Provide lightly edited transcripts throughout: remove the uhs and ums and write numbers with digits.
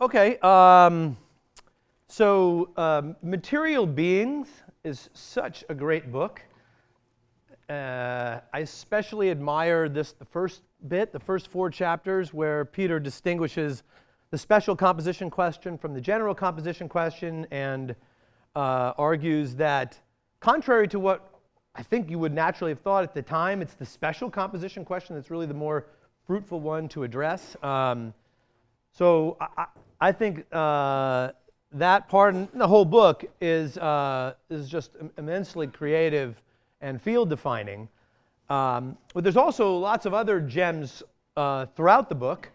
Okay, Material Beings is such a great book. I especially admire the first 4 chapters, where Peter distinguishes the special composition question from the general composition question, and argues that, contrary to what I think you would naturally have thought at the time, it's the special composition question that's really the more fruitful one to address. I think that part in the whole book is just immensely creative and field-defining. But there's also lots of other gems throughout the book.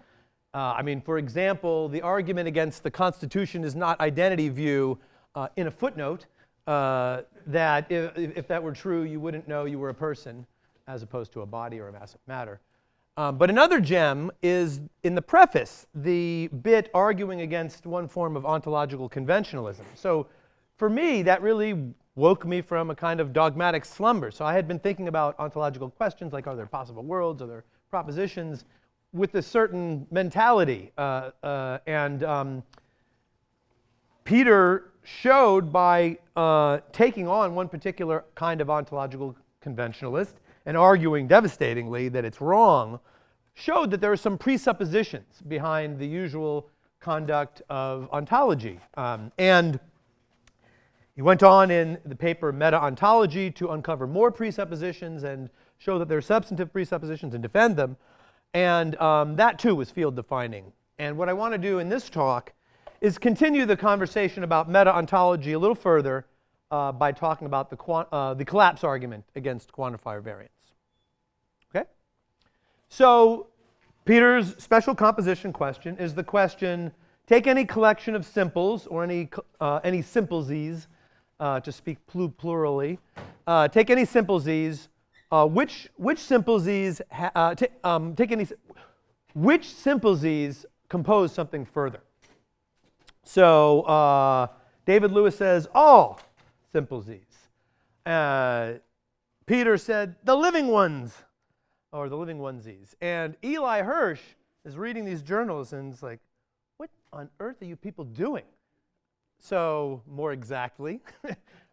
For example, the argument against the Constitution is not identity view in a footnote, that if that were true, you wouldn't know you were a person as opposed to a body or a mass of matter. But another gem is in the preface, the bit arguing against one form of ontological conventionalism. So for me, that really woke me from a kind of dogmatic slumber. So I had been thinking about ontological questions like, are there possible worlds, are there propositions, with a certain mentality. Peter showed by taking on one particular kind of ontological conventionalist and arguing devastatingly that it's wrong, showed that there are some presuppositions behind the usual conduct of ontology. And he went on in the paper Meta-Ontology to uncover more presuppositions and show that there are substantive presuppositions and defend them. And that too was field-defining. And what I want to do in this talk is continue the conversation about meta-ontology a little further by talking about the collapse argument against quantifier variance. Okay? So Peter's special composition question is the question: take any collection of simples, or any simple-z's, to speak plurally. Take any simple-z's. Which simple-z's which simple-z's compose something further? So David Lewis says all simple-z's. Peter said the living ones, or the living onesies. And Eli Hirsch is reading these journals and is like, what on earth are you people doing? So more exactly,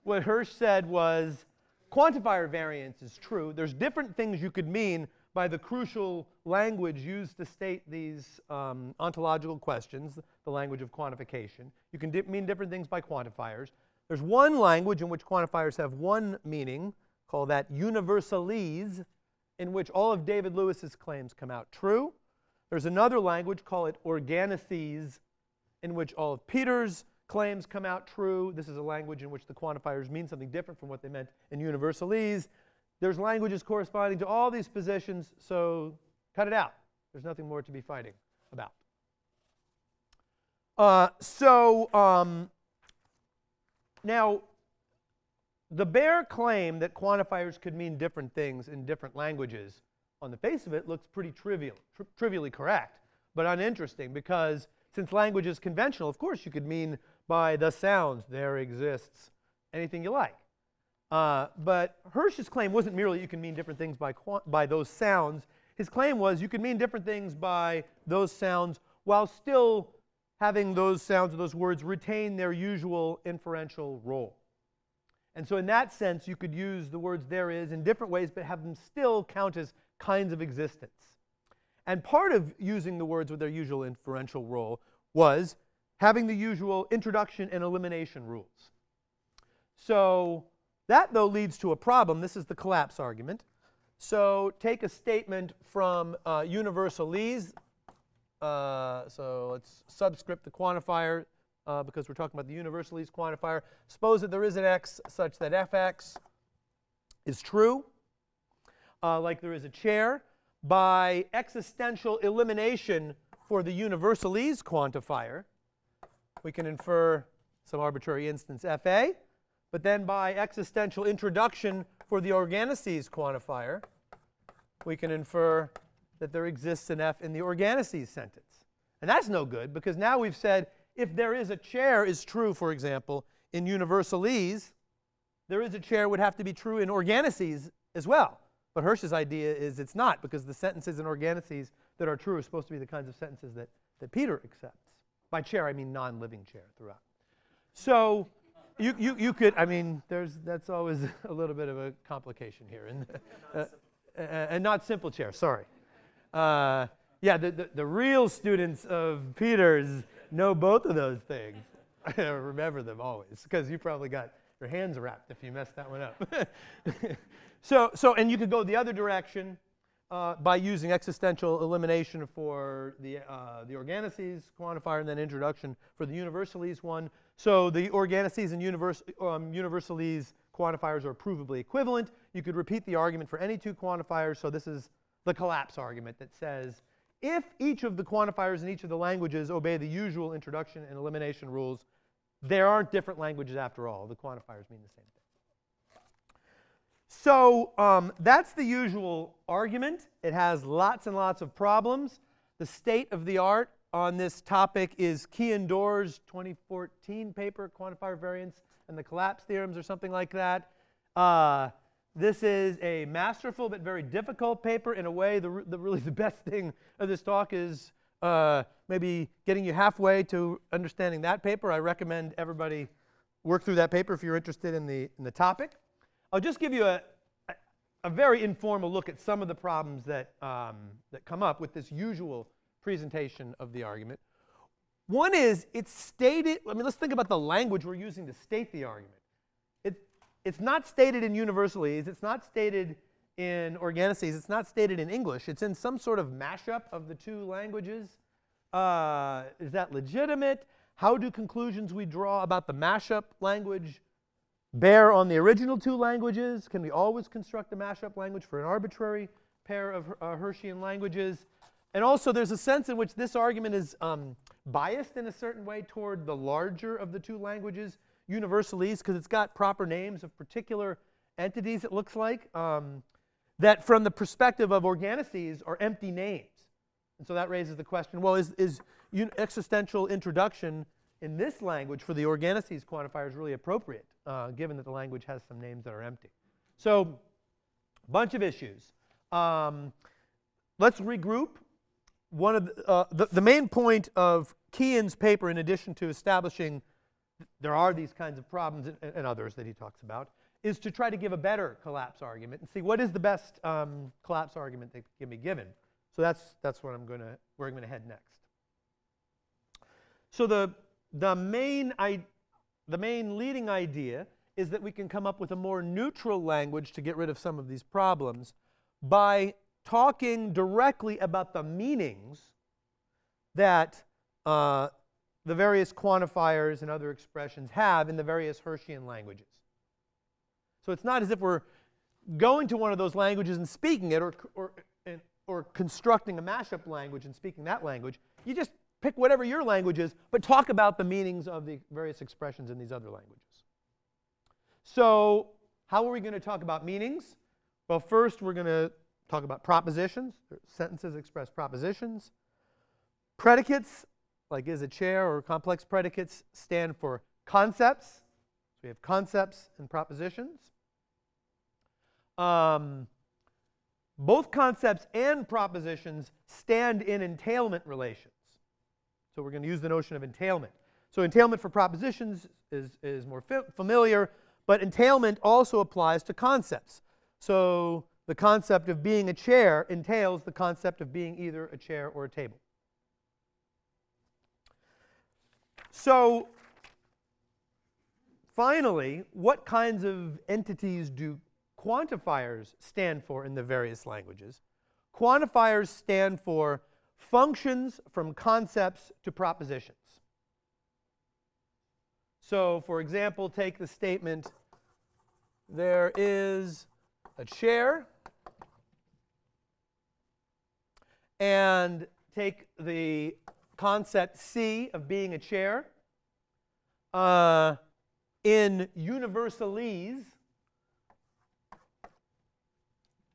what Hirsch said was, quantifier variance is true. There's different things you could mean by the crucial language used to state these ontological questions, the language of quantification. You can mean different things by quantifiers. There's one language in which quantifiers have one meaning, called that universalese, in which all of David Lewis's claims come out true. There's another language, call it organices, in which all of Peter's claims come out true. This is a language in which the quantifiers mean something different from what they meant in universalese. There's languages corresponding to all these positions, so cut it out. There's nothing more to be fighting about. Now, the bare claim that quantifiers could mean different things in different languages, on the face of it, looks pretty trivially correct, but uninteresting, because since language is conventional, of course you could mean by the sounds, there exists, anything you like. But Hirsch's claim wasn't merely you can mean different things by those sounds. His claim was you can mean different things by those sounds while still having those sounds or those words retain their usual inferential role. And so in that sense, you could use the words there is in different ways, but have them still count as kinds of existence. And part of using the words with their usual inferential role was having the usual introduction and elimination rules. So that, though, leads to a problem. This is the collapse argument. So take a statement from universalese. So let's subscript the quantifier because we're talking about the universalese quantifier. Suppose that there is an x such that fx is true, like there is a chair. By existential elimination for the universalese quantifier, we can infer some arbitrary instance fa. But then by existential introduction for the organices quantifier, we can infer that there exists an f in the organices sentence. And that's no good, because now we've said if there is a chair is true, for example, in universalese, there is a chair would have to be true in organices as well. But Hirsch's idea is it's not, because the sentences in organices that are true are supposed to be the kinds of sentences that Peter accepts. By chair, I mean non-living chair throughout. So you could, I mean, that's always a little bit of a complication here. And not simple chair, sorry. Yeah, the real students of Peter's know both of those things. Remember them always, because you probably got your hands wrapped if you messed that one up. And you could go the other direction by using existential elimination for the organocies quantifier and then introduction for the universalese one. So the organocies and universalese quantifiers are provably equivalent. You could repeat the argument for any two quantifiers. So this is the collapse argument that says if each of the quantifiers in each of the languages obey the usual introduction and elimination rules, there aren't different languages after all. The quantifiers mean the same thing. So that's the usual argument. It has lots and lots of problems. The state of the art on this topic is Key and Doerr's 2014 paper, Quantifier Variance and the Collapse Theorems, or something like that. This is a masterful but very difficult paper. In a way, really the best thing of this talk is maybe getting you halfway to understanding that paper. I recommend everybody work through that paper if you're interested in the topic. I'll just give you a very informal look at some of the problems that come up with this usual presentation of the argument. One is it's stated, I mean, let's think about the language we're using to state the argument. It's not stated in universalese, it's not stated in organocies, it's not stated in English. It's in some sort of mashup of the two languages. Is that legitimate? How do conclusions we draw about the mashup language bear on the original two languages? Can we always construct a mashup language for an arbitrary pair of Hersheian languages? And also, there's a sense in which this argument is biased in a certain way toward the larger of the two languages, universalese, because it's got proper names of particular entities, it looks like, that from the perspective of organocies are empty names. And so that raises the question, well, is existential introduction in this language for the organocies quantifiers really appropriate, given that the language has some names that are empty? So, bunch of issues. Let's regroup. One of the main point of Kean's paper, in addition to establishing there are these kinds of problems and others that he talks about, is to try to give a better collapse argument and see what is the best collapse argument that can be given. So that's where I'm going to head next. So the main leading idea is that we can come up with a more neutral language to get rid of some of these problems by talking directly about the meanings that the various quantifiers and other expressions have in the various Hersheian languages. So it's not as if we're going to one of those languages and speaking it, or constructing a mashup language and speaking that language. You just pick whatever your language is, but talk about the meanings of the various expressions in these other languages. So how are we going to talk about meanings? Well, first we're going to talk about propositions. Sentences express propositions. Predicates, like is a chair or complex predicates, stand for concepts. So we have concepts and propositions. Both concepts and propositions stand in entailment relations. So we're going to use the notion of entailment. So entailment for propositions is more familiar, but entailment also applies to concepts. So the concept of being a chair entails the concept of being either a chair or a table. So finally, what kinds of entities do quantifiers stand for in the various languages? Quantifiers stand for functions from concepts to propositions. So, for example, take the statement, there is a chair, and take the concept C of being a chair. In universalese,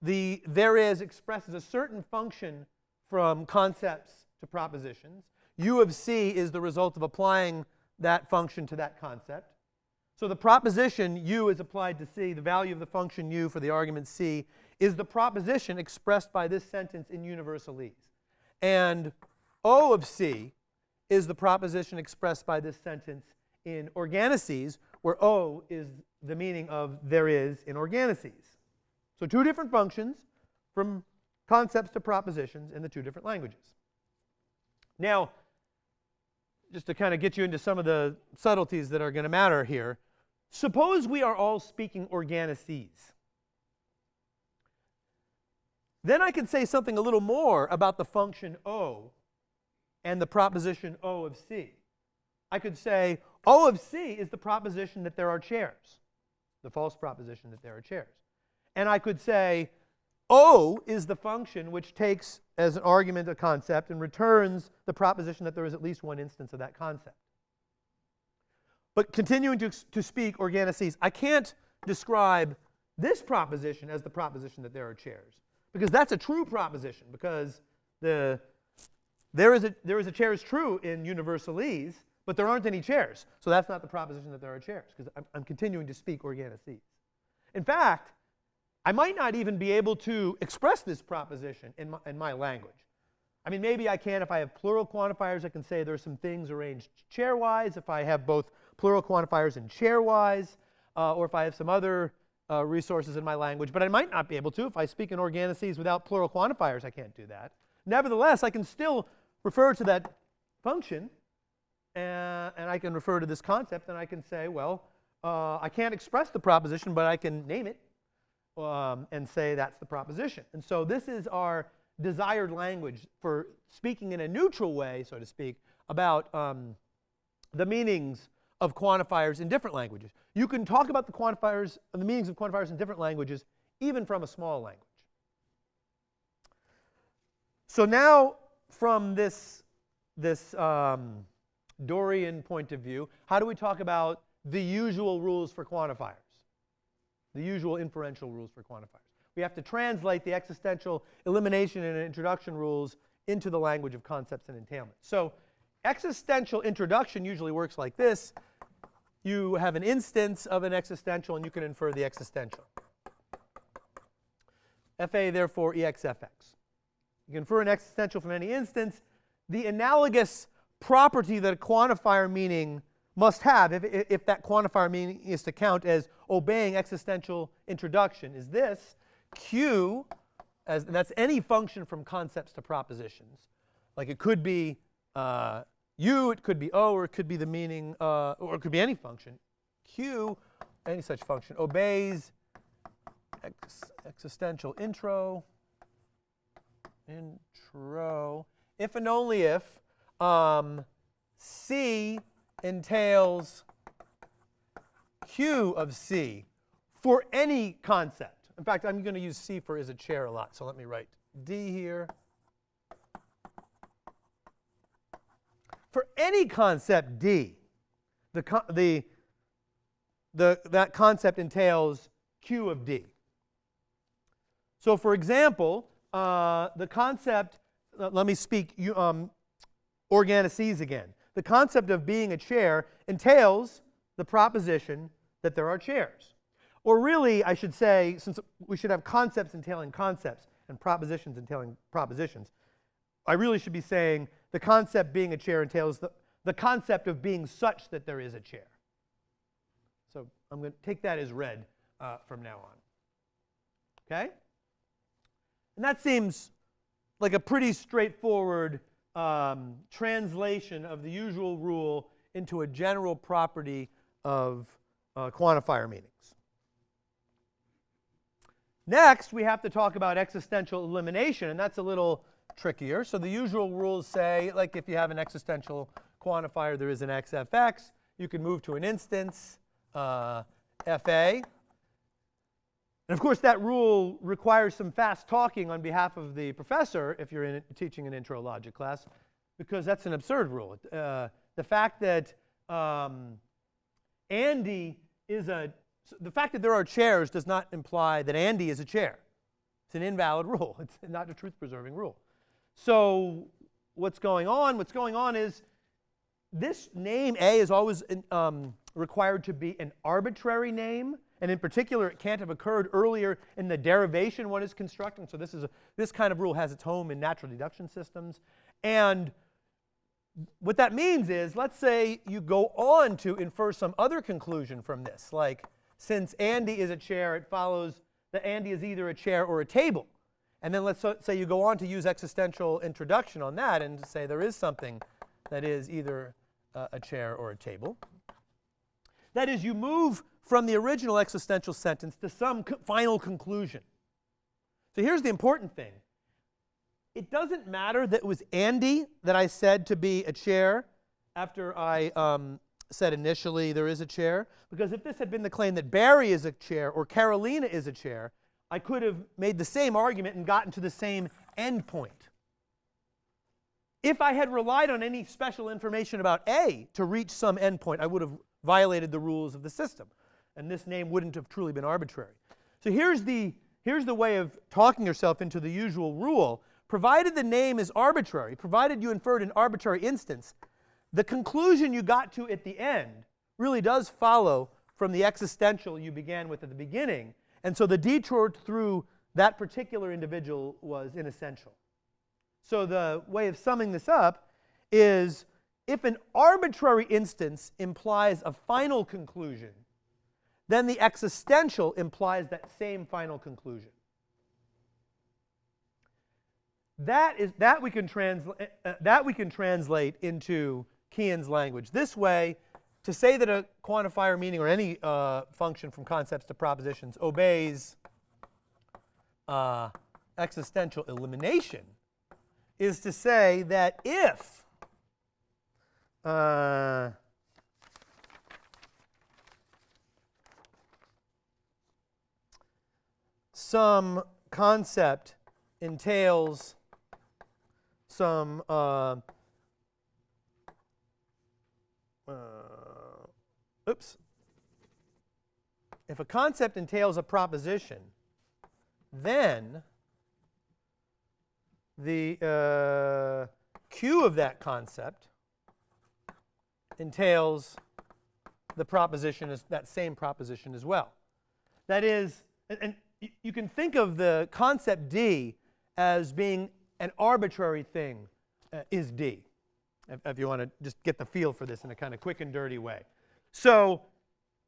the there is expresses a certain function from concepts to propositions. U of C is the result of applying that function to that concept. So the proposition U is applied to C, the value of the function U for the argument C, is the proposition expressed by this sentence in universalese. And O of C is the proposition expressed by this sentence in organocies, where O is the meaning of there is in organocies. So two different functions from concepts to propositions in the two different languages. Now, just to kind of get you into some of the subtleties that are going to matter here, suppose we are all speaking organocies. Then I can say something a little more about the function O and the proposition O of C. I could say O of C is the proposition that there are chairs, the false proposition that there are chairs. And I could say O is the function which takes as an argument a concept and returns the proposition that there is at least one instance of that concept. But continuing to speak organocies, I can't describe this proposition as the proposition that there are chairs, because that's a true proposition, because there is a chair is true in universalese, but there aren't any chairs. So that's not the proposition that there are chairs, because I'm continuing to speak organocies. In fact, I might not even be able to express this proposition in my language. I mean, maybe I can if I have plural quantifiers. I can say there's some things arranged chairwise if I have both plural quantifiers and chairwise, or if I have some other resources in my language. But I might not be able to. If I speak in organocies without plural quantifiers, I can't do that. Nevertheless, I can still refer to that function, and I can refer to this concept, and I can say, well, I can't express the proposition, but I can name it and say that's the proposition. And so this is our desired language for speaking in a neutral way, so to speak, about the meanings of quantifiers in different languages. You can talk about the quantifiers, the meanings of quantifiers in different languages, even from a small language. So now, from this Dorian point of view, how do we talk about the usual rules for quantifiers? The usual inferential rules for quantifiers. We have to translate the existential elimination and introduction rules into the language of concepts and entailment. So existential introduction usually works like this. You have an instance of an existential, and you can infer the existential. Fa, therefore, EXFX. You can infer an existential from any instance. The analogous property that a quantifier meaning must have, if that quantifier meaning is to count as obeying existential introduction, is this. Q, and that's any function from concepts to propositions. Like it could be U, it could be O, or it could be the meaning, or it could be any function. Q, any such function, obeys existential intro, if and only if C entails Q of C for any concept. In fact, I'm going to use C for is a chair a lot, so let me write D here. For any concept D, that concept entails Q of D. So for example, the concept, let me speak organocies again. The concept of being a chair entails the proposition that there are chairs. Or really, I should say, since we should have concepts entailing concepts and propositions entailing propositions, I really should be saying the concept being a chair entails the concept of being such that there is a chair. So I'm going to take that as read from now on. Okay? And that seems like a pretty straightforward translation of the usual rule into a general property of quantifier meanings. Next, we have to talk about existential elimination, and that's a little trickier. So the usual rules say, like if you have an existential quantifier, there is an XFX. You can move to an instance, FA. And of course, that rule requires some fast talking on behalf of the professor if you're teaching an intro logic class, because that's an absurd rule. The fact that Andy is the fact that there are chairs does not imply that Andy is a chair. It's an invalid rule. It's not a truth-preserving rule. So what's going on? What's going on is this name A is always required to be an arbitrary name. And in particular, it can't have occurred earlier in the derivation one is constructing. So this kind of rule has its home in natural deduction systems. And what that means is, let's say you go on to infer some other conclusion from this, like since Andy is a chair, it follows that Andy is either a chair or a table. And then let's say you go on to use existential introduction on that and say there is something that is either a chair or a table. That is, you move from the original existential sentence to some final conclusion. So here's the important thing. It doesn't matter that it was Andy that I said to be a chair after I said initially there is a chair, because if this had been the claim that Barry is a chair or Carolina is a chair, I could have made the same argument and gotten to the same end point. If I had relied on any special information about A to reach some end point, I would have violated the rules of the system, and this name wouldn't have truly been arbitrary. So here's the way of talking yourself into the usual rule. Provided the name is arbitrary, provided you inferred an arbitrary instance, the conclusion you got to at the end really does follow from the existential you began with at the beginning, and so the detour through that particular individual was inessential. So the way of summing this up is, if an arbitrary instance implies a final conclusion, then the existential implies that same final conclusion. That we can translate into Kian's language. This way, to say that a quantifier meaning or any function from concepts to propositions obeys existential elimination is to say that if some concept entails some if a concept entails a proposition, then the Q of that concept entails the proposition, as that same proposition as well. That is, and you can think of the concept D as being an arbitrary thing, is D, if you want to just get the feel for this in a kind of quick and dirty way. So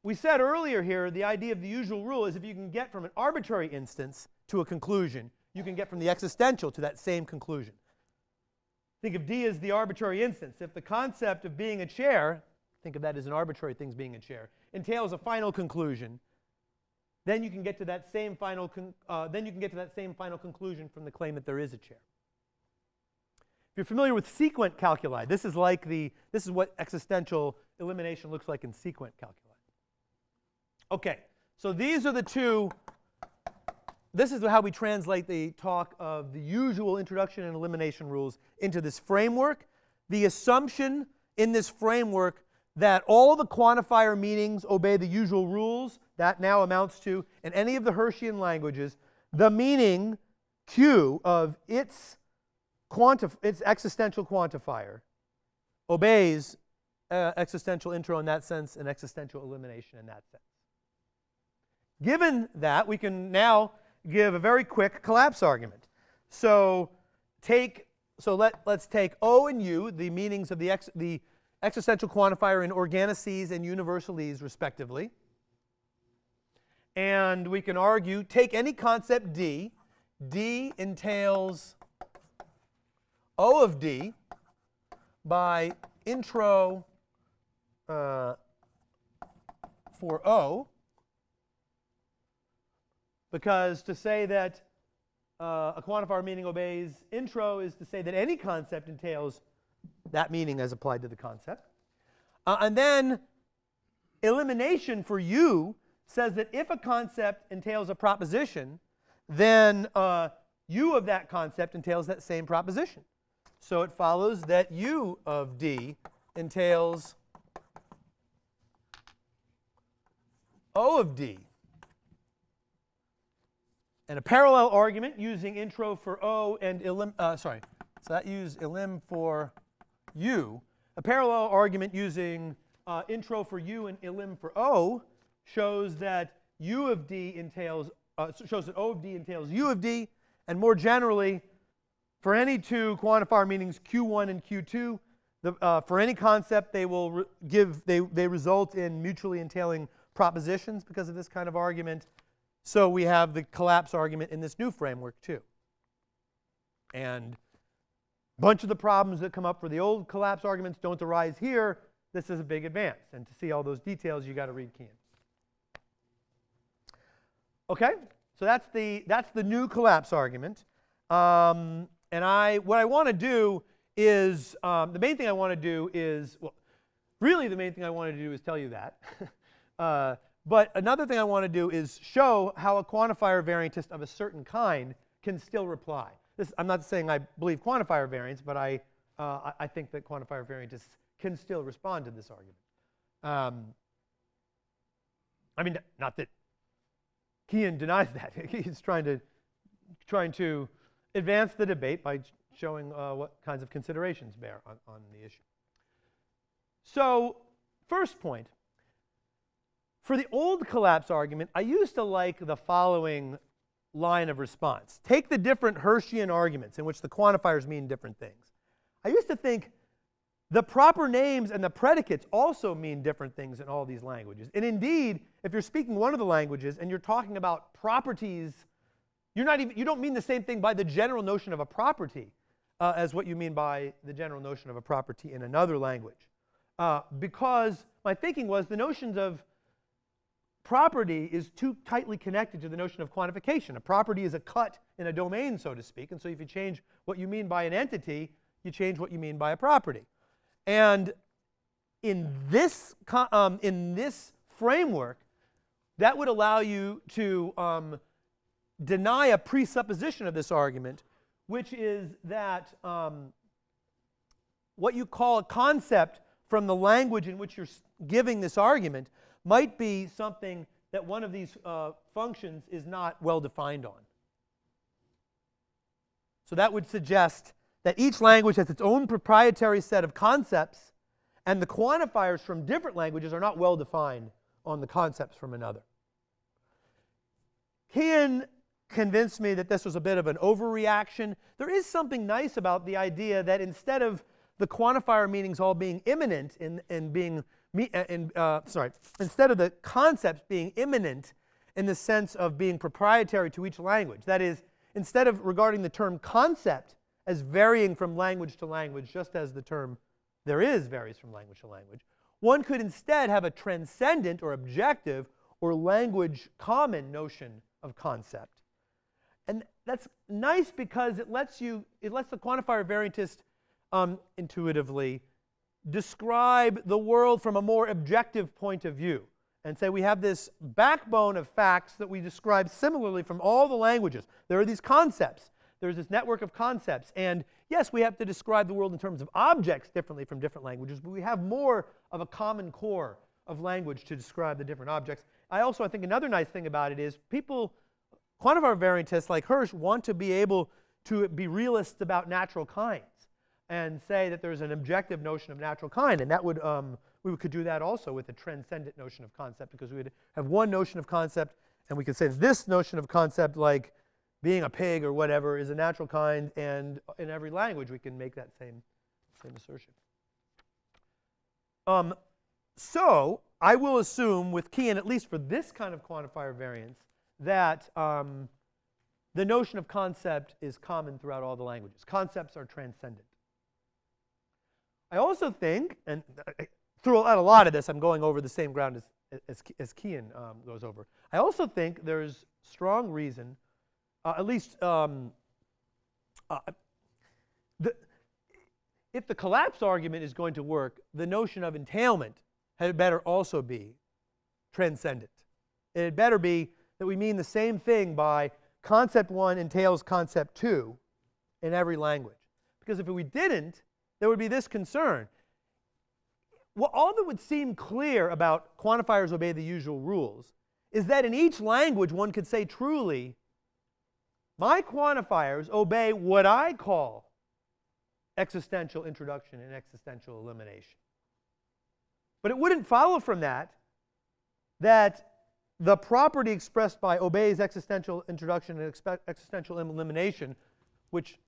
we said earlier here, the idea of the usual rule is if you can get from an arbitrary instance to a conclusion, you can get from the existential to that same conclusion. Think of D as the arbitrary instance. If the concept of being a chair, think of that as an arbitrary thing being a chair, entails a final conclusion, then you can get to that same final conclusion from the claim that there is a chair. If you're familiar with sequent calculi, this is what existential elimination looks like in sequent calculi. Okay, so these are the two. This is how we translate the talk of the usual introduction and elimination rules into this framework. The assumption in this framework that all the quantifier meanings obey the usual rules, that now amounts to, in any of the Hersheyan languages, the meaning Q of its existential quantifier obeys existential intro in that sense and existential elimination in that sense. Given that, we can now give a very quick collapse argument. So let's take O and U, the meanings of the existential quantifier in organocies and universales, respectively. And we can argue, take any concept D. D entails O of D by intro for O, because to say that a quantifier meaning obeys intro is to say that any concept entails that meaning as applied to the concept. And then elimination for U says that if a concept entails a proposition, then U of that concept entails that same proposition. So it follows that U of D entails O of D. And a parallel argument using intro for O and so that used elim for U. A parallel argument using intro for U and elim for O shows that U of D entails shows that O of D entails U of D, and more generally, for any two quantifier meanings Q1 and Q2, For any concept, they will they result in mutually entailing propositions because of this kind of argument. So we have the collapse argument in this new framework too. And a bunch of the problems that come up for the old collapse arguments don't arise here. This is a big advance. And to see all those details, you got to read Kean. Okay, so that's the new collapse argument. And what I want to do is, the main thing I want to do is, well, really the main thing I want to do is tell you that. But another thing I want to do is show how a quantifier variantist of a certain kind can still reply. I'm not saying I believe quantifier variance, but I think that quantifier variantists can still respond to this argument. I mean, not that Kean denies that. He's trying to advance the debate by showing what kinds of considerations bear on the issue. So, first point. For the old collapse argument, I used to like the following line of response. Take the different Hirschian arguments in which the quantifiers mean different things. I used to think the proper names and the predicates also mean different things in all these languages. And indeed, if you're speaking one of the languages and you're talking about properties, you don't mean the same thing by the general notion of a property as what you mean by the general notion of a property in another language. Because my thinking was the notions of property is too tightly connected to the notion of quantification. A property is a cut in a domain, so to speak. And so if you change what you mean by an entity, you change what you mean by a property. And in this framework, that would allow you to deny a presupposition of this argument, which is that what you call a concept from the language in which you're giving this argument might be something that one of these functions is not well defined on. So that would suggest that each language has its own proprietary set of concepts, and the quantifiers from different languages are not well defined on the concepts from another. Kean convinced me that this was a bit of an overreaction. There is something nice about the idea that instead of the quantifier meanings all being immanent instead of the concepts being immanent in the sense of being proprietary to each language, that is, instead of regarding the term concept as varying from language to language, just as the term there is varies from language to language, one could instead have a transcendent or objective or language common notion of concept. And that's nice because it lets the quantifier variantist intuitively describe the world from a more objective point of view and say we have this backbone of facts that we describe similarly from all the languages. There are these concepts. There's this network of concepts. And yes, we have to describe the world in terms of objects differently from different languages, but we have more of a common core of language to describe the different objects. I think another nice thing about it is quantifier variantists like Hirsch want to be able to be realists about natural kinds and say that there's an objective notion of natural kind. And that would we could do that also with a transcendent notion of concept, because we would have one notion of concept, and we could say this notion of concept, like being a pig or whatever, is a natural kind, and in every language we can make that same assertion. So I will assume with Kean, at least for this kind of quantifier variance, that the notion of concept is common throughout all the languages. Concepts are transcendent. I also think, and throughout a lot of this I'm going over the same ground as Kean goes over, I also think there's strong reason, at least if the collapse argument is going to work, the notion of entailment had better also be transcendent. It had better be that we mean the same thing by concept 1 entails concept 2 in every language. Because if we didn't, there would be this concern. Well, all that would seem clear about quantifiers obey the usual rules is that in each language one could say truly, my quantifiers obey what I call existential introduction and existential elimination. But it wouldn't follow from that the property expressed by obeys existential introduction and existential elimination, which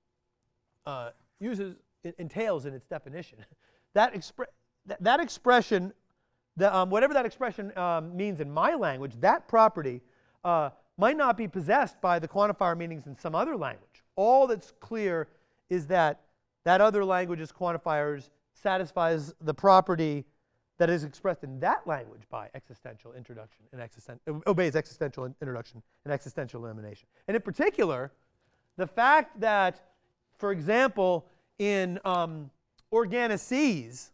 entails in its definition, that expression, whatever that expression means in my language, that property might not be possessed by the quantifier meanings in some other language. All that's clear is that that other language's quantifiers satisfies the property that is expressed in that language by existential introduction and obeys existential introduction and existential elimination. And in particular, the fact that, for example, in organosees,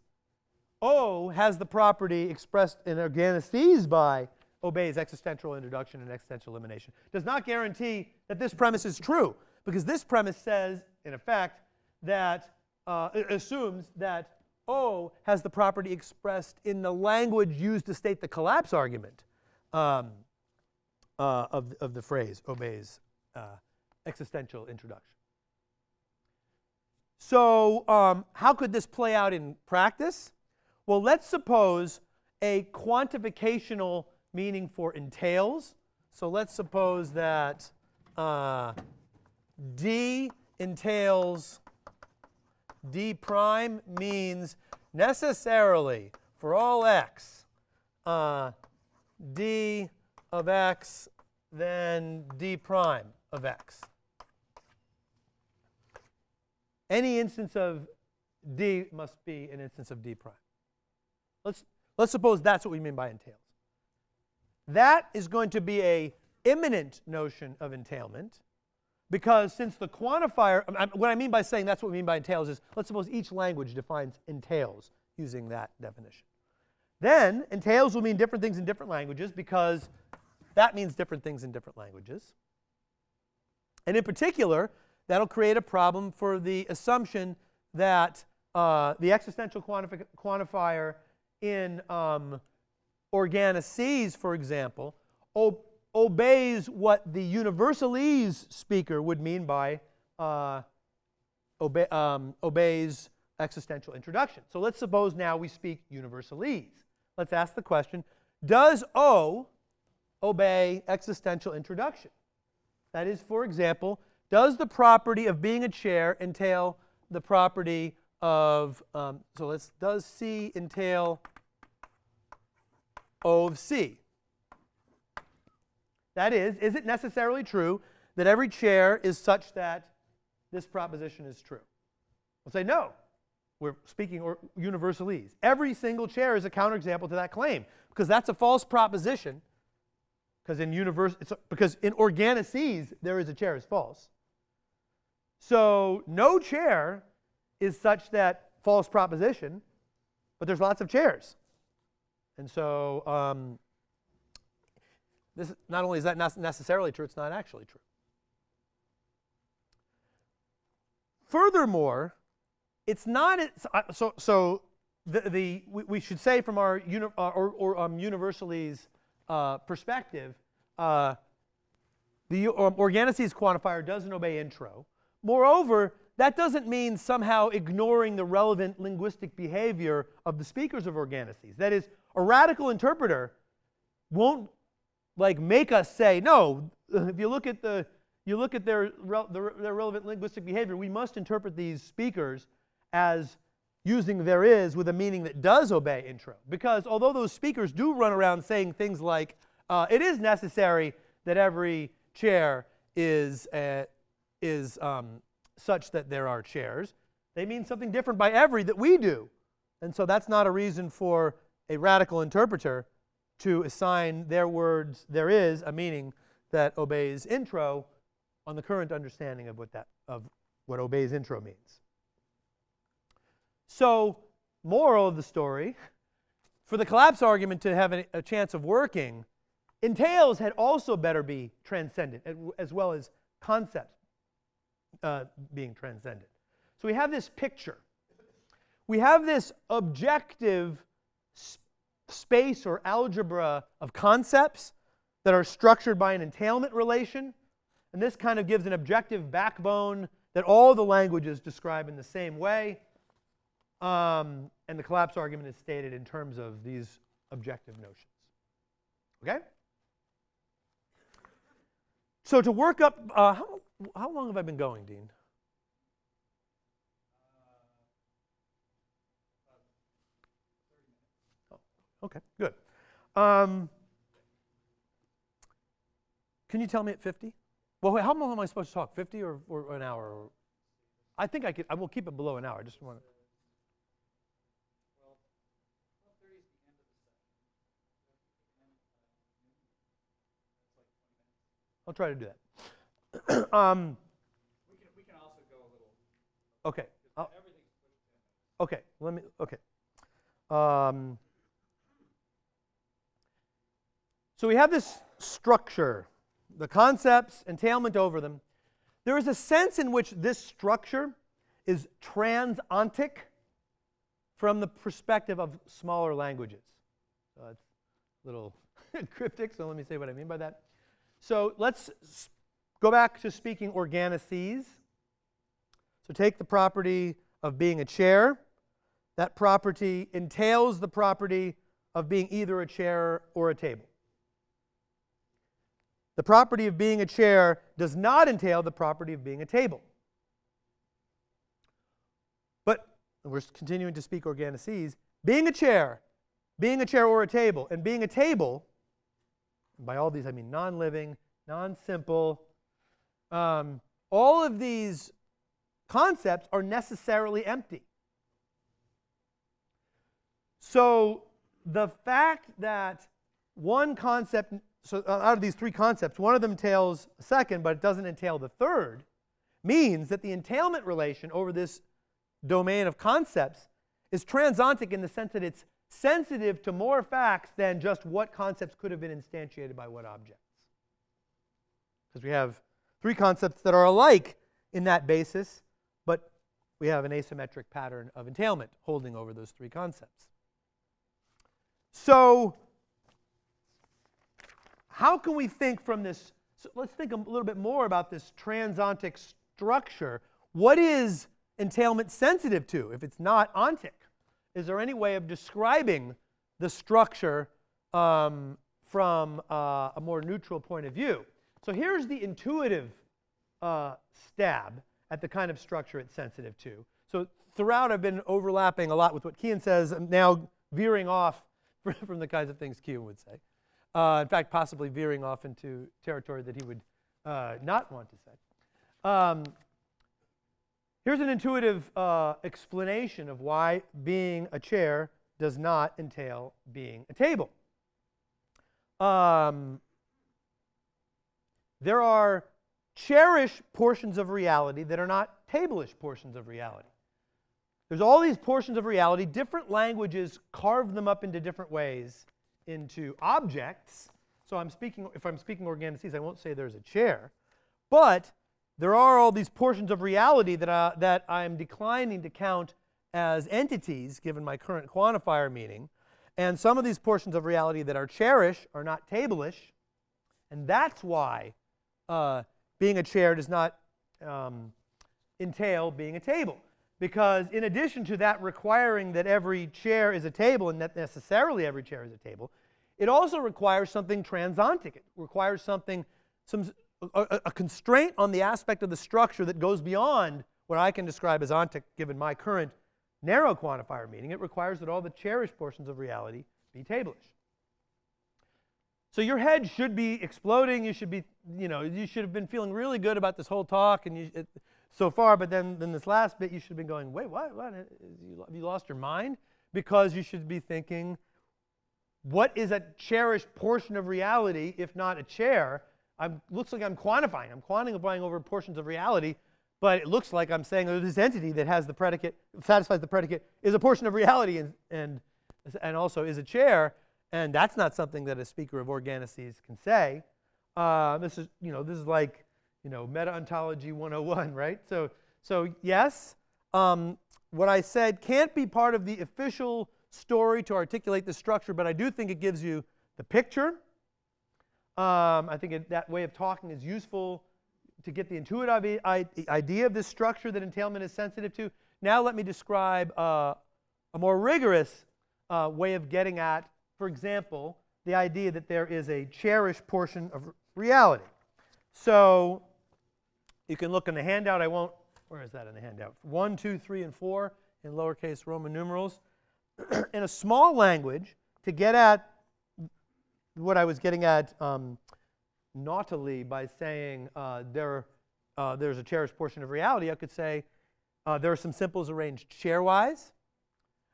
O has the property expressed in organosees by obeys existential introduction and existential elimination does not guarantee that this premise is true, because this premise says, in effect, that it assumes that O has the property expressed in the language used to state the collapse argument of the phrase obeys existential introduction. So how could this play out in practice? Well, let's suppose a quantificational meaning for entails. So let's suppose that D entails D prime means necessarily for all x D of x then D prime of x. Any instance of D must be an instance of D prime. Let's suppose that's what we mean by entails. That is going to be an imminent notion of entailment, because since the quantifier, what I mean by saying that's what we mean by entails is, let's suppose each language defines entails using that definition. Then entails will mean different things in different languages, because that means different things in different languages. And in particular, that'll create a problem for the assumption that the existential quantifier in organosees, for example, obeys what the universalese speaker would mean by obeys existential introduction. So let's suppose now we speak universalese. Let's ask the question, does O obey existential introduction? That is, for example, does the property of being a chair entail the property of, does C entail O of C? That is it necessarily true that every chair is such that this proposition is true? We'll say no. We're speaking universalese. Every single chair is a counterexample to that claim, because that's a false proposition. Because in organosees there is a chair is false. So no chair is such that false proposition, but there's lots of chairs. And so this not only is that not necessarily true, it's not actually true. Furthermore, it's not we should say from our universalese perspective, the organosees quantifier doesn't obey intro. Moreover, that doesn't mean somehow ignoring the relevant linguistic behavior of the speakers of organosees. That is, a radical interpreter won't make us say, no, if you look at their relevant linguistic behavior, we must interpret these speakers as using there is with a meaning that does obey intro. Because although those speakers do run around saying things like, it is necessary that every chair is such that there are chairs, they mean something different by every that we do. And so that's not a reason for a radical interpreter to assign their words there is a meaning that obeys intro on the current understanding of what obeys intro means. So, moral of the story, for the collapse argument to have a chance of working, entails had also better be transcendent, as well as concepts being transcendent. So we have this picture. We have this objective space or algebra of concepts that are structured by an entailment relation. And this kind of gives an objective backbone that all the languages describe in the same way. And the collapse argument is stated in terms of these objective notions. Okay? So to work up, how long have I been going, Dean? Okay, good. Can you tell me at 50? Well, wait, how long am I supposed to talk? 50 or an hour? I think I could. I will keep it below an hour. I just want to. I'll try to do that. We can also go a little. Okay. Everything's pushed in. Okay. Let me. Okay. So we have this structure, the concepts, entailment over them. There is a sense in which this structure is transontic from the perspective of smaller languages. It's a little cryptic, so let me say what I mean by that. So let's go back to speaking organotheses. So take the property of being a chair. That property entails the property of being either a chair or a table. The property of being a chair does not entail the property of being a table. But we're continuing to speak organotheses. Being a chair or a table, and being a table, and by all these I mean non-living, non-simple, all of these concepts are necessarily empty. So the fact that one concept, so out of these three concepts, one of them entails a second, but it doesn't entail the third, means that the entailment relation over this domain of concepts is transontic in the sense that it's sensitive to more facts than just what concepts could have been instantiated by what objects. Because we have three concepts that are alike in that basis, but we have an asymmetric pattern of entailment holding over those three concepts. So how can we think from this? So let's think a little bit more about this transontic structure. What is entailment sensitive to if it's not ontic? Is there any way of describing the structure from a more neutral point of view? So here's the intuitive stab at the kind of structure it's sensitive to. So throughout I've been overlapping a lot with what Kian says. I'm now veering off from the kinds of things Kian would say. In fact, possibly veering off into territory that he would not want to say. Here's an intuitive explanation of why being a chair does not entail being a table. There are chairish portions of reality that are not table-ish portions of reality. There's all these portions of reality. Different languages carve them up into different ways into objects. So if I'm speaking organotheses, I won't say there's a chair. But there are all these portions of reality that I'm declining to count as entities, given my current quantifier meaning. And some of these portions of reality that are chairish are not table-ish. And that's why being a chair does not entail being a table. Because in addition to that requiring that every chair is a table and that necessarily every chair is a table, it also requires something transontic. It requires a constraint on the aspect of the structure that goes beyond what I can describe as ontic given my current narrow quantifier meaning. It requires that all the chairish portions of reality be table-ish. So your head should be exploding. You should be, you should have been feeling really good about this whole talk and so far, but then this last bit you should have been going, wait, what? Have you lost your mind? Because you should be thinking, what is a cherished portion of reality if not a chair? Looks like I'm quantifying. I'm quantifying over portions of reality, but it looks like I'm saying that this entity that has the predicate, satisfies the predicate, is a portion of reality and also is a chair. And that's not something that a speaker of organotheses can say. This is like meta-ontology 101, right? So yes, what I said can't be part of the official story to articulate the structure, but I do think it gives you the picture. I think that way of talking is useful to get the intuitive idea of this structure that entailment is sensitive to. Now let me describe a more rigorous way of getting at, for example, the idea that there is a chairish portion of reality. So you can look in the handout. Where is that in the handout? 1, 2, 3, and 4 in lowercase Roman numerals. In a small language, to get at what I was getting at naughtily by saying there's a cherished portion of reality, I could say there are some simples arranged chairwise.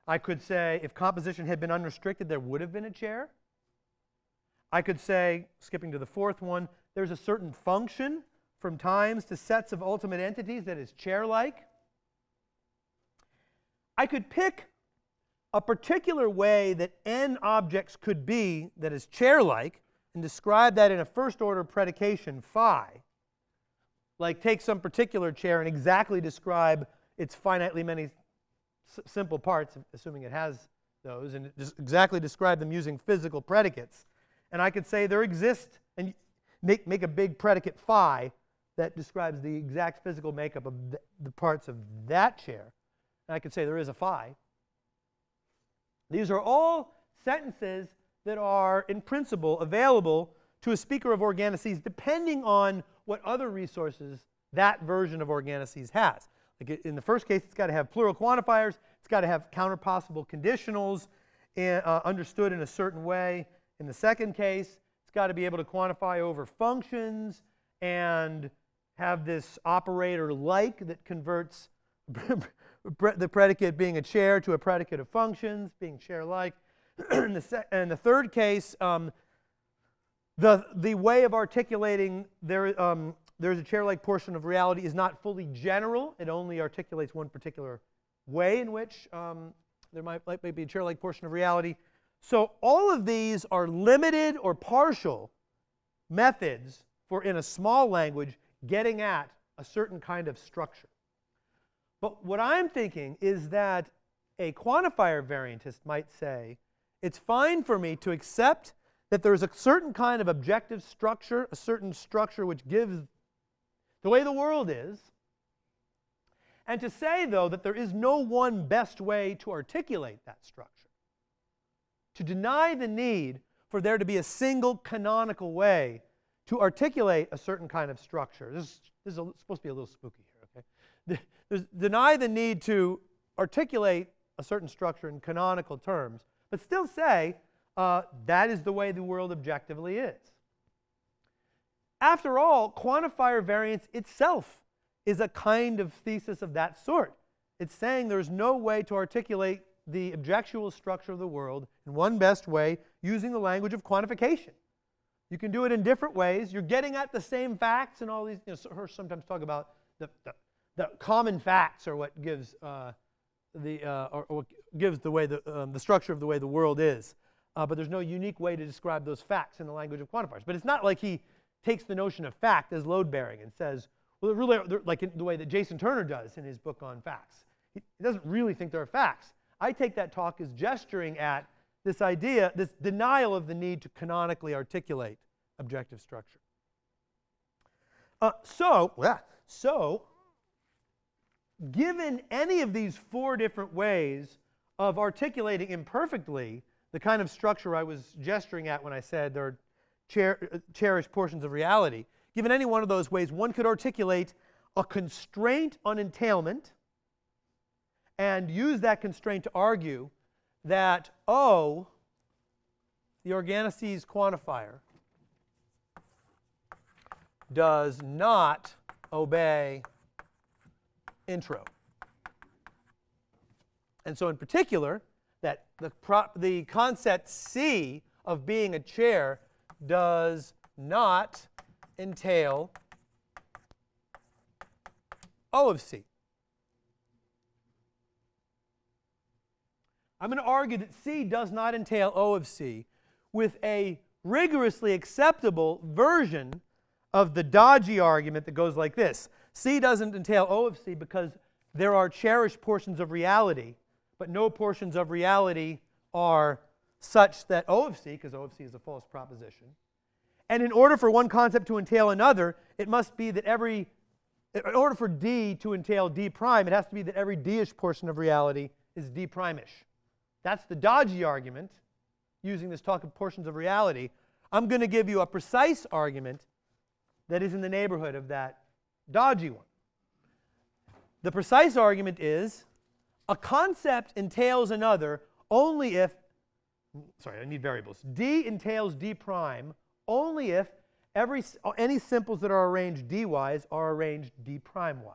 I could say if composition had been unrestricted, there would have been a chair. I could say, skipping to the fourth one, there's a certain function from times to sets of ultimate entities that is chair-like. I could pick a particular way that n objects could be that is chair-like and describe that in a first-order predication phi. Like take some particular chair and exactly describe its finitely many simple parts, assuming it has those, and just exactly describe them using physical predicates. And I could say there exist, and make a big predicate phi that describes the exact physical makeup of the parts of that chair. And I could say there is a phi. These are all sentences that are, in principle, available to a speaker of organocies depending on what other resources that version of organocies has. Like in the first case, it's got to have plural quantifiers. It's got to have counter-possible conditionals understood in a certain way. In the second case, it's got to be able to quantify over functions and have this operator like that converts the predicate being a chair to a predicate of functions, being chair-like. In the third case, the way of articulating there's a chair-like portion of reality is not fully general. It only articulates one particular way in which there might be a chair-like portion of reality. So all of these are limited or partial methods for, in a small language, getting at a certain kind of structure. But what I'm thinking is that a quantifier variantist might say, it's fine for me to accept that there's a certain kind of objective structure, a certain structure which gives the way the world is, and to say, though, that there is no one best way to articulate that structure. To deny the need for there to be a single canonical way to articulate a certain kind of structure. This is supposed to be a little spooky here, okay? Deny the need to articulate a certain structure in canonical terms, but still say that is the way the world objectively is. After all, quantifier variance itself is a kind of thesis of that sort. It's saying there's no way to articulate the objectual structure of the world in one best way using the language of quantification. You can do it in different ways. You're getting at the same facts, and all these. Hirsch sometimes talk about the common facts are what gives or what gives the way the structure of the way the world is. But there's no unique way to describe those facts in the language of quantifiers. But it's not like he takes the notion of fact as load-bearing and says, well, really, like in the way that Jason Turner does in his book on facts. He doesn't really think they're facts. I take that talk as gesturing at this idea, this denial of the need to canonically articulate objective structure. So, given any of these four different ways of articulating imperfectly the kind of structure I was gesturing at when I said there are cherished portions of reality, given any one of those ways, one could articulate a constraint on entailment and use that constraint to argue that O, the organocies quantifier, does not obey intro. And so in particular, that the concept C of being a chair does not entail O of C. I'm going to argue that C does not entail O of C with a rigorously acceptable version of the dodgy argument that goes like this. C doesn't entail O of C because there are cherished portions of reality, but no portions of reality are such that O of C, because O of C is a false proposition. And in order for one concept to entail another, it must be that in order for D to entail D prime, it has to be that every D-ish portion of reality is D prime-ish. That's the dodgy argument, using this talk of portions of reality. I'm going to give you a precise argument that is in the neighborhood of that dodgy one. The precise argument is a concept entails another only if sorry, I need variables. D entails D prime only if any simples that are arranged D-wise are arranged D prime-wise.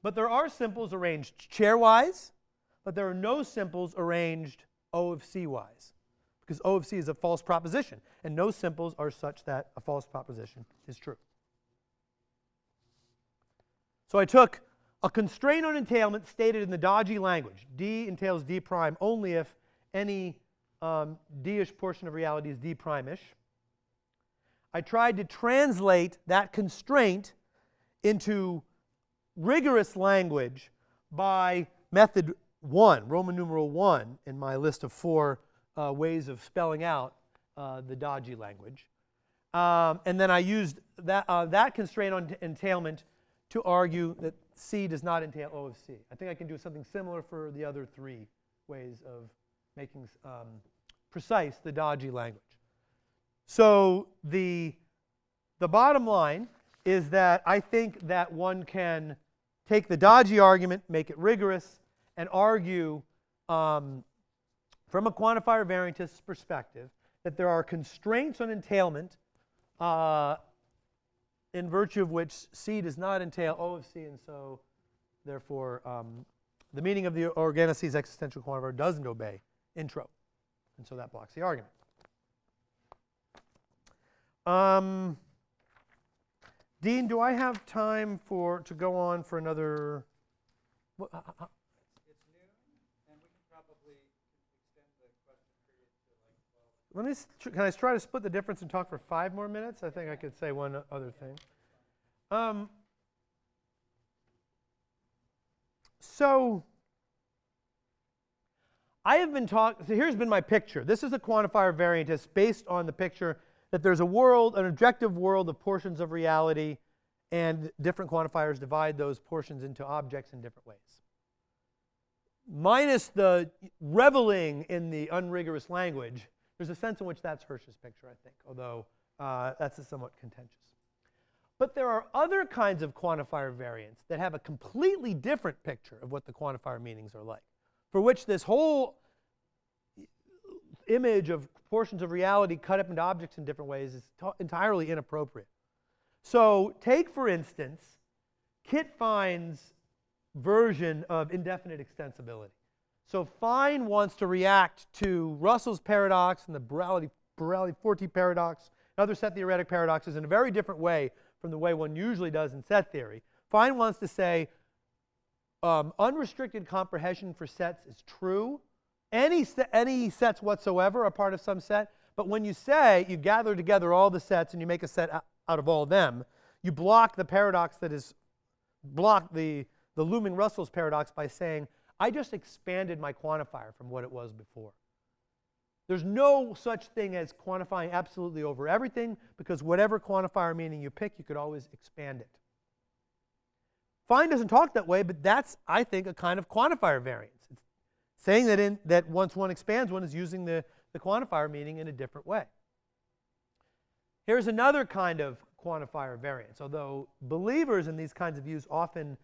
But there are simples arranged chair-wise, but there are no simples arranged O of C-wise, because O of C is a false proposition, and no simples are such that a false proposition is true. So I took a constraint on entailment stated in the dodgy language. D entails D prime only if any D-ish portion of reality is D prime-ish. I tried to translate that constraint into rigorous language by method 1, Roman numeral 1, in my list of 4 ways of spelling out the dodgy language. And then I used that constraint on entailment to argue that C does not entail O of C. I think I can do something similar for the other 3 ways of making precise the dodgy language. So the bottom line is that I think that one can take the dodgy argument, make it rigorous, and argue from a quantifier variantist perspective that there are constraints on entailment in virtue of which C does not entail O of C, and so therefore the meaning of the organoC's existential quantifier doesn't obey intro, and so that blocks the argument. Dean, do I have time to go on for another? It's noon, and we can probably extend the question period to like 12. Can I try to split the difference and talk for 5 more minutes? I think I could say one other thing. So I have been talking. So here's been my picture. This is a quantifier variantist based on the picture that there's a world, an objective world of portions of reality, and different quantifiers divide those portions into objects in different ways. Minus the reveling in the unrigorous language, there's a sense in which that's Hirsch's picture, I think, although that's somewhat contentious. But there are other kinds of quantifier variants that have a completely different picture of what the quantifier meanings are like, for which this whole image of portions of reality cut up into objects in different ways is entirely inappropriate. So take, for instance, Kit Fine's version of indefinite extensibility. So Fine wants to react to Russell's paradox and the Borelli-Forti paradox and other set theoretic paradoxes in a very different way from the way one usually does in set theory. Fine wants to say unrestricted comprehension for sets is true. Any sets whatsoever are part of some set, but when you say you gather together all the sets and you make a set out of all of them, you block the paradox that is the looming Russell's paradox by saying, I just expanded my quantifier from what it was before. There's no such thing as quantifying absolutely over everything, because whatever quantifier meaning you pick, you could always expand it. Fine doesn't talk that way, but that's, I think, a kind of quantifier variance. It's saying that once one expands, one is using the quantifier meaning in a different way. Here's another kind of quantifier variance, although believers in these kinds of views often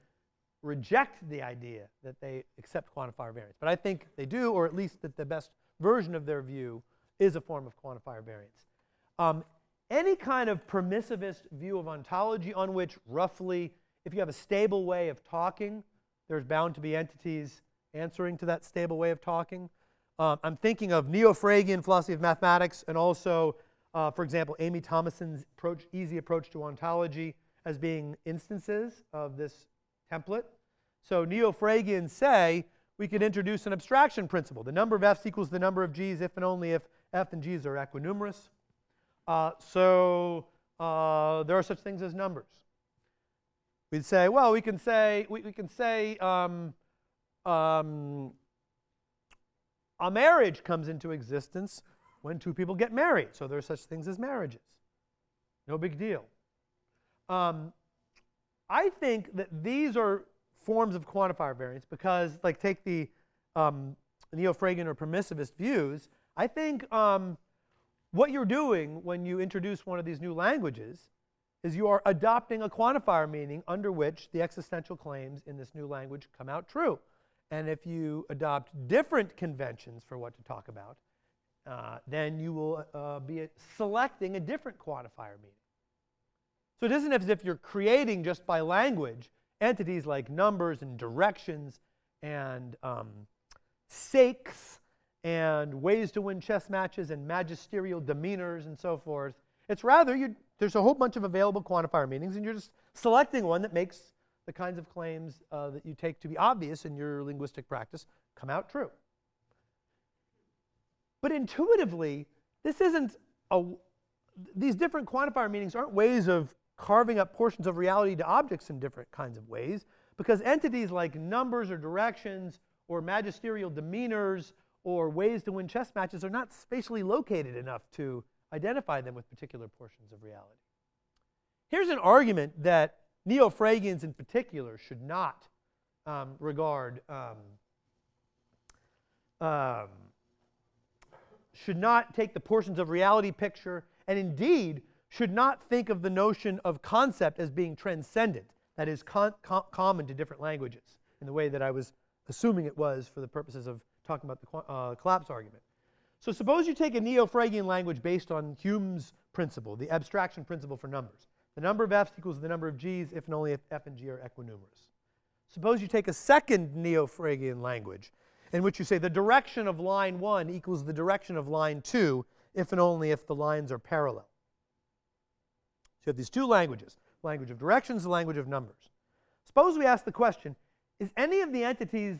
reject the idea that they accept quantifier variance. But I think they do, or at least that the best version of their view is a form of quantifier variance. Any kind of permissivist view of ontology on which roughly, if you have a stable way of talking, there's bound to be entities answering to that stable way of talking. I'm thinking of Neo-Phragian philosophy of mathematics, and also, for example, Amy Thomason's easy approach to ontology as being instances of this template. So Neo-Phragians say we could introduce an abstraction principle. The number of f's equals the number of g's if and only if f and g's are equinumerous. So there are such things as numbers. We'd say, well, we can say a marriage comes into existence when 2 people get married. So there are such things as marriages. No big deal. I think that these are forms of quantifier variance because, like, take the Neo-Phragian or permissivist views. I think what you're doing when you introduce one of these new languages is you are adopting a quantifier meaning under which the existential claims in this new language come out true. And if you adopt different conventions for what to talk about, then you will be selecting a different quantifier meaning. So it isn't as if you're creating just by language entities like numbers and directions and sakes and ways to win chess matches and magisterial demeanors and so forth. It's rather, there's a whole bunch of available quantifier meanings, and you're just selecting one that makes the kinds of claims that you take to be obvious in your linguistic practice come out true. But intuitively, this isn't these different quantifier meanings aren't ways of carving up portions of reality to objects in different kinds of ways, because entities like numbers or directions or magisterial demeanors or ways to win chess matches are not spatially located enough to identify them with particular portions of reality. Here's an argument that Neo-Phrygians in particular should not should not take the portions of reality picture, and indeed should not think of the notion of concept as being transcendent, that is common to different languages, in the way that I was assuming it was for the purposes of talking about the collapse argument. So suppose you take a Neo-Phrygian language based on Hume's principle, the abstraction principle for numbers. The number of f's equals the number of g's if and only if f and g are equinumerous. Suppose you take a second Neo-Phrygian language in which you say the direction of line 1 equals the direction of line 2 if and only if the lines are parallel. So you have these two languages, the language of directions, the language of numbers. Suppose we ask the question, is any of the entities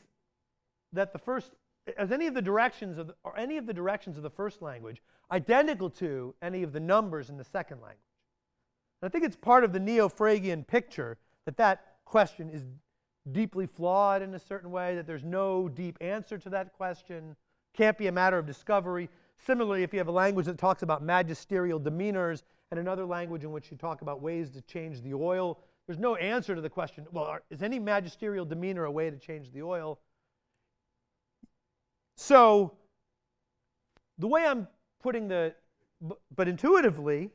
that any of the directions of the first language identical to any of the numbers in the second language? And I think it's part of the Neo-Phrygian picture that question is deeply flawed in a certain way, that there's no deep answer to that question, can't be a matter of discovery. Similarly, if you have a language that talks about magisterial demeanors and another language in which you talk about ways to change the oil, there's no answer to the question, well, is any magisterial demeanor a way to change the oil? So the way I'm putting but intuitively,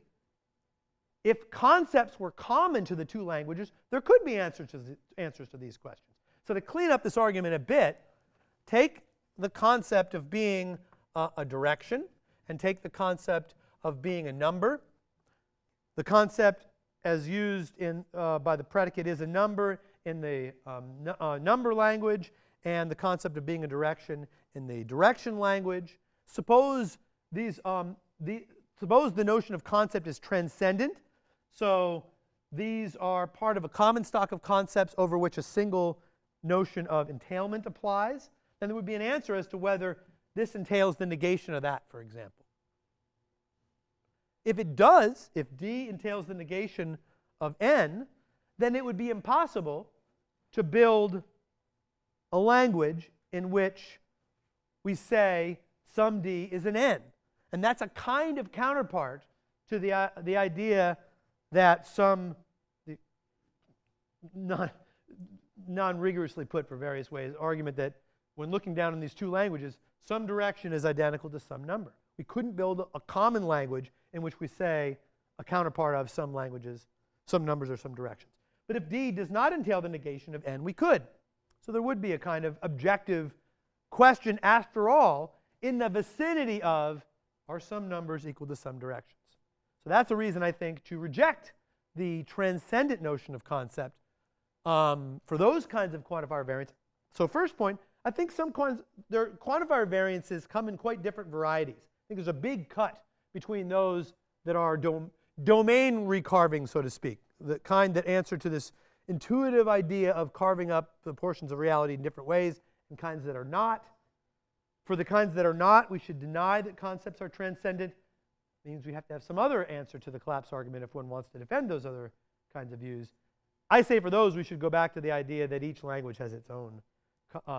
if concepts were common to the two languages, there could be answers to these questions. So to clean up this argument a bit, take the concept of being a direction and take the concept of being a number. The concept as used by the predicate is a number in the number language, and the concept of being a direction in the direction language. Suppose suppose the notion of concept is transcendent. So these are part of a common stock of concepts over which a single notion of entailment applies. Then there would be an answer as to whether this entails the negation of that, for example. If it does, if D entails the negation of N, then it would be impossible to build a language in which we say some D is an N. And that's a kind of counterpart to the idea that some, non-rigorously put for various ways, argument that when looking down in these two languages, some direction is identical to some number. We couldn't build a common language in which we say a counterpart of some languages, some numbers or some directions. But if D does not entail the negation of N, we could. So there would be a kind of objective question, after all, in the vicinity of, are some numbers equal to some directions? So that's a reason, I think, to reject the transcendent notion of concept for those kinds of quantifier variants. So first point, I think their quantifier variances come in quite different varieties. I think there's a big cut between those that are domain recarving, so to speak, the kind that answer to this intuitive idea of carving up the portions of reality in different ways, and kinds that are not. For the kinds that are not, we should deny that concepts are transcendent. It means we have to have some other answer to the collapse argument if one wants to defend those other kinds of views. I say for those, we should go back to the idea that each language has its own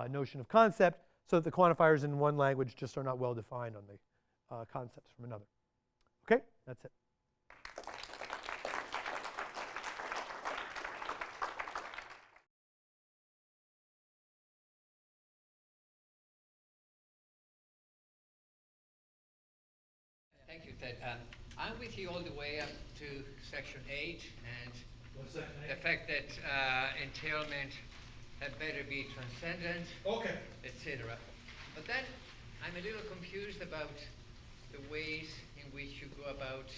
notion of concept, so that the quantifiers in one language just are not well defined on the concepts from another. Okay, that's it. Thank you, Ted. I'm with you all the way up to section 8 and the fact that entailment had better be transcendent, Okay. etc. But then I'm a little confused about the ways in which you go about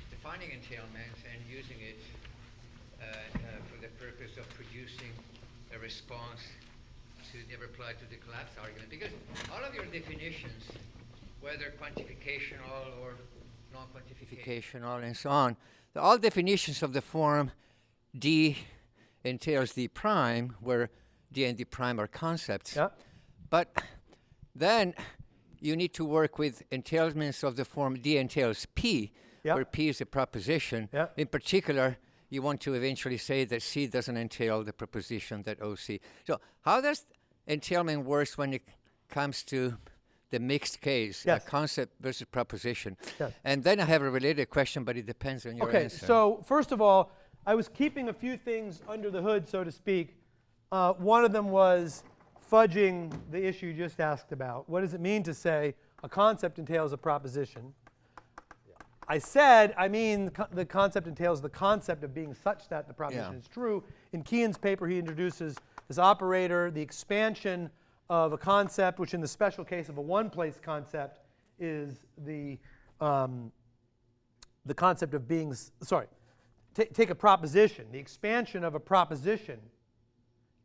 defining entailment and using it for the purpose of producing a response to the reply to the collapse argument. Because all of your definitions, whether quantificational or non-quantificational and so on, they're all definitions of the form D entails D prime, where D and D prime are concepts. Yeah. But then you need to work with entailments of the form D entails P, Yeah. where P is a proposition. Yeah. In particular, you want to eventually say that C doesn't entail the proposition that OC. So how does entailment work when it comes to the mixed case, Yes. concept versus proposition? Yes. And then I have a related question, but it depends on your Okay, answer. so first of all, I was keeping a few things under the hood, so to speak. One of them was fudging the issue you just asked about. What does it mean to say a concept entails a proposition? I said, I mean, the concept entails the concept of being such that the proposition Yeah. is true. In Kean's paper, he introduces this operator, the expansion of a concept, which in the special case of a one-place concept is the concept of being, take a proposition. The expansion of a proposition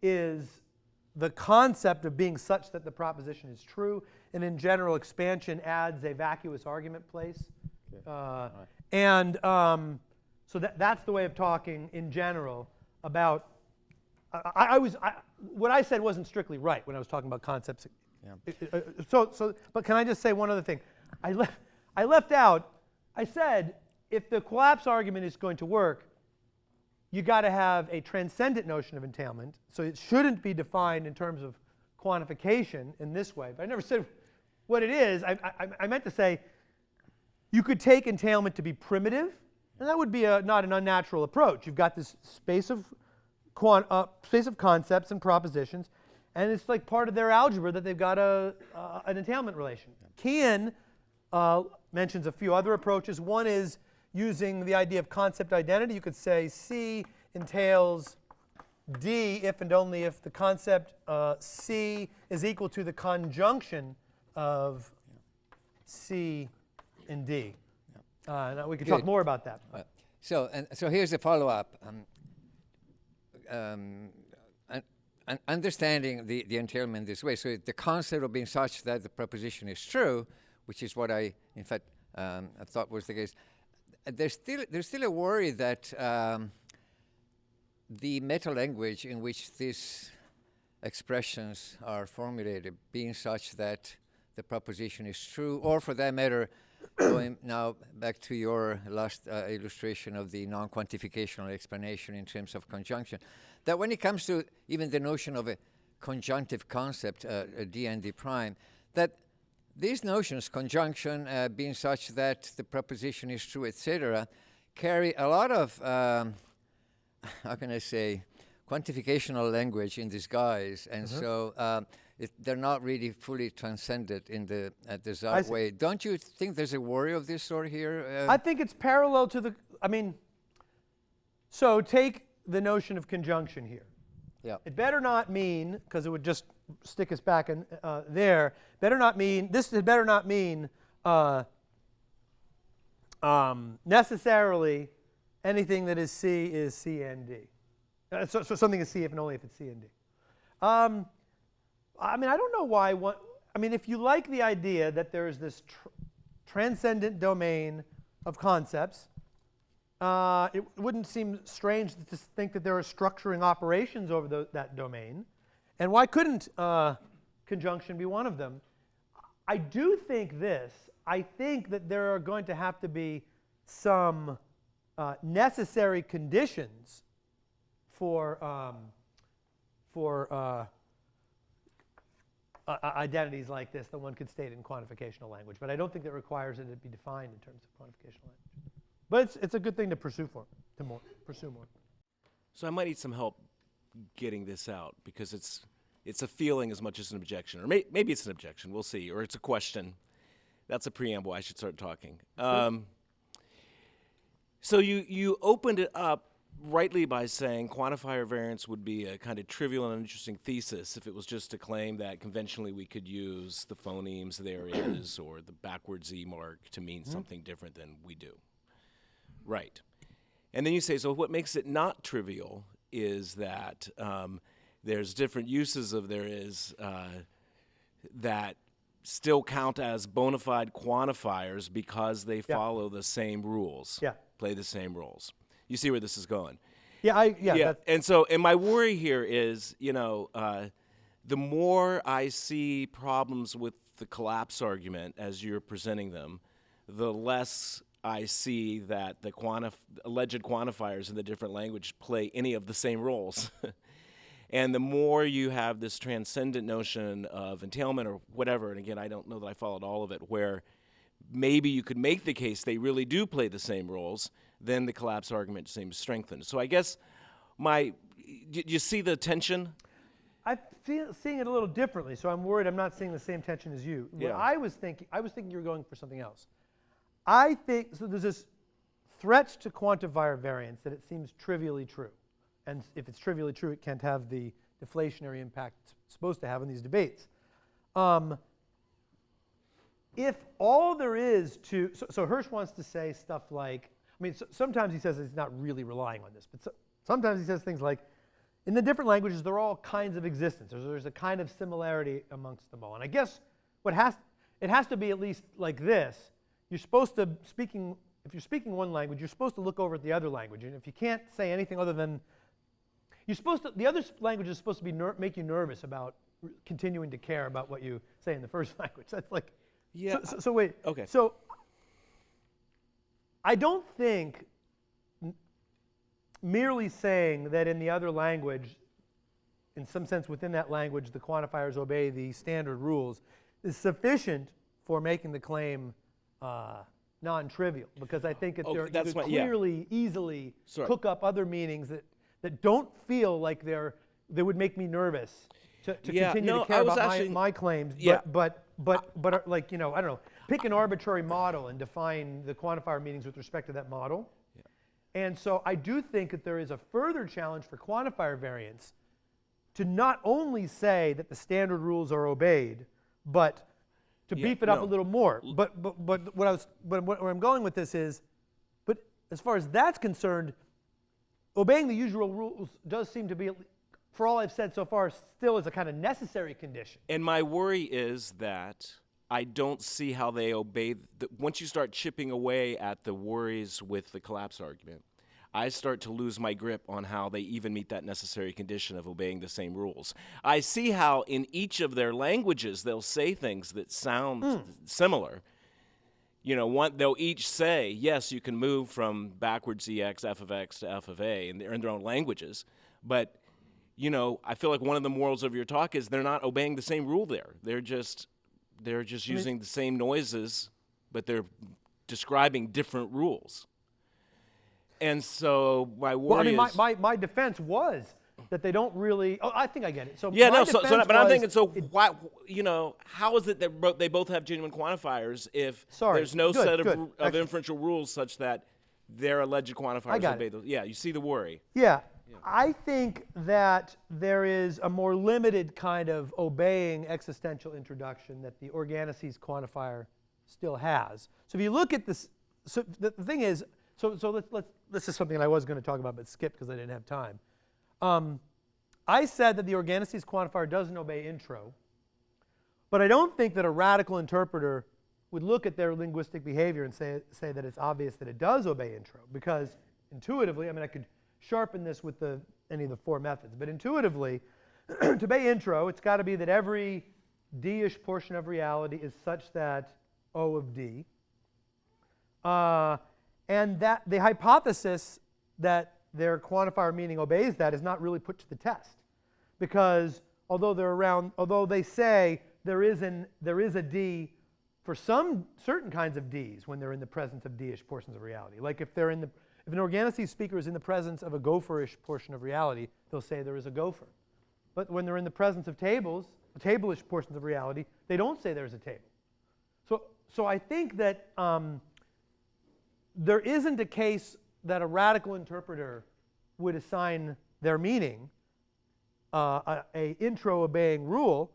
is the concept of being such that the proposition is true. And in general, expansion adds a vacuous argument place. And so that's the way of talking in general about. What I said wasn't strictly right when I was talking about concepts. Yeah. But can I just say one other thing? I left out. I said if the collapse argument is going to work, you got to have a transcendent notion of entailment. So it shouldn't be defined in terms of quantification in this way. But I never said what it is. I meant to say you could take entailment to be primitive, and that would be not an unnatural approach. You've got this space of concepts and propositions, and it's like part of their algebra that they've got an entailment relation. Kean mentions a few other approaches. One is using the idea of concept identity. You could say C entails D if and only if the concept C is equal to the conjunction of C and D. Now we can talk more about that. So here's a follow-up. Understanding the entailment this way. So the concept of being such that the proposition is true, which is what I, in fact, I thought was the case. There's still a worry that the meta-language in which these expressions are formulated, being such that the proposition is true, or for that matter, going now back to your last illustration of the non-quantificational explanation in terms of conjunction, that when it comes to even the notion of a conjunctive concept, D and D prime, that these notions, conjunction, being such that the proposition is true, etc., carry a lot of, how can I say, quantificational language in disguise, and so they're not really fully transcended in the desired way. Don't you think there's a worry of this sort here? I think it's parallel to the. So take the notion of conjunction here. Yeah. It better not mean, because it would just stick us back in there. Better not mean this. Better not mean necessarily anything that is C and D. So something is C if and only if it's C and D. I don't know why if you like the idea that there is this transcendent domain of concepts, it wouldn't seem strange to think that there are structuring operations over that domain. And why couldn't conjunction be one of them? I do think this. I think that there are going to have to be some necessary conditions for identities like this that one could state in quantificational language. But I don't think that requires it to be defined in terms of quantificational language. But it's a good thing to pursue more. So I might need some help getting this out, because it's a feeling as much as an objection. Or maybe it's an objection, we'll see. Or it's a question. That's a preamble, I should start talking. So you opened it up rightly by saying quantifier variance would be a kind of trivial and uninteresting thesis if it was just to claim that conventionally we could use the phonemes there is or the backwards E mark to mean something different than we do. Right. And then you say, so what makes it not trivial is that there's different uses of there is that still count as bona fide quantifiers because they follow the same rules, play the same roles. You see where this is going? Yeah. And my worry here is, the more I see problems with the collapse argument as you're presenting them, the less I see that the alleged quantifiers in the different language play any of the same roles. And the more you have this transcendent notion of entailment or whatever, and again, I don't know that I followed all of it, where maybe you could make the case they really do play the same roles, then the collapse argument seems strengthened. So I guess you see the tension? I'm seeing it a little differently, so I'm worried I'm not seeing the same tension as you. Yeah. What I was thinking you were going for something else. I think, so there's this threat to quantifier variance that it seems trivially true. And if it's trivially true, it can't have the deflationary impact it's supposed to have in these debates. If all there is to, so Hirsch wants to say stuff like, sometimes he says he's not really relying on this, but sometimes he says things like, in the different languages, there are all kinds of existence. There's a kind of similarity amongst them all. And I guess it has to be at least like this. You're supposed to, if you're speaking one language, you're supposed to look over at the other language. And if you can't say anything other than, the other language is supposed to make you nervous about continuing to care about what you say in the first language. That's like, yeah. So wait. Okay. So I don't think merely saying that in the other language, in some sense within that language, the quantifiers obey the standard rules is sufficient for making the claim non-trivial, because I think that you could clearly, easily cook up other meanings that don't feel like they would make me nervous to continue to care about my claims. But like, I don't know, pick an arbitrary model and define the quantifier meanings with respect to that model. Yeah. And so I do think that there is a further challenge for quantifier variance to not only say that the standard rules are obeyed, but to beef it up a little more. But where I'm going with this is, but as far as that's concerned, obeying the usual rules does seem to be, for all I've said so far, still is a kind of necessary condition. And my worry is that I don't see how they obey. Once you start chipping away at the worries with the collapse argument, I start to lose my grip on how they even meet that necessary condition of obeying the same rules. I see how in each of their languages they'll say things that sound similar. They'll each say, yes, you can move from backwards EX, F of X to F of A, and they're in their own languages. But, I feel like one of the morals of your talk is they're not obeying the same rule there. They're just using the same noises, but they're describing different rules. And so my worry is... my defense was that they don't really... Oh, I think I get it. So but I'm thinking, why, how is it that they both have genuine quantifiers if there's no set of inferential rules such that their alleged quantifiers obey those? Yeah, you see the worry. Yeah. I think that there is a more limited kind of obeying existential introduction that the organocies quantifier still has. So if you look at this... So the thing is... So this is something that I was going to talk about but skipped because I didn't have time. I said that the organocies quantifier doesn't obey intro, but I don't think that a radical interpreter would look at their linguistic behavior and say that it's obvious that it does obey intro, because intuitively, I could sharpen this with any of the four methods, but intuitively, to obey intro, it's got to be that every D-ish portion of reality is such that O of D. And that the hypothesis that their quantifier meaning obeys that is not really put to the test, because although they say there is a D for some certain kinds of Ds when they're in the presence of D-ish portions of reality. Like if an organocy speaker is in the presence of a gopher-ish portion of reality, they'll say there is a gopher. But when they're in the presence of table-ish portions of reality, they don't say there's a table. So I think that there isn't a case that a radical interpreter would assign their meaning a intro obeying rule.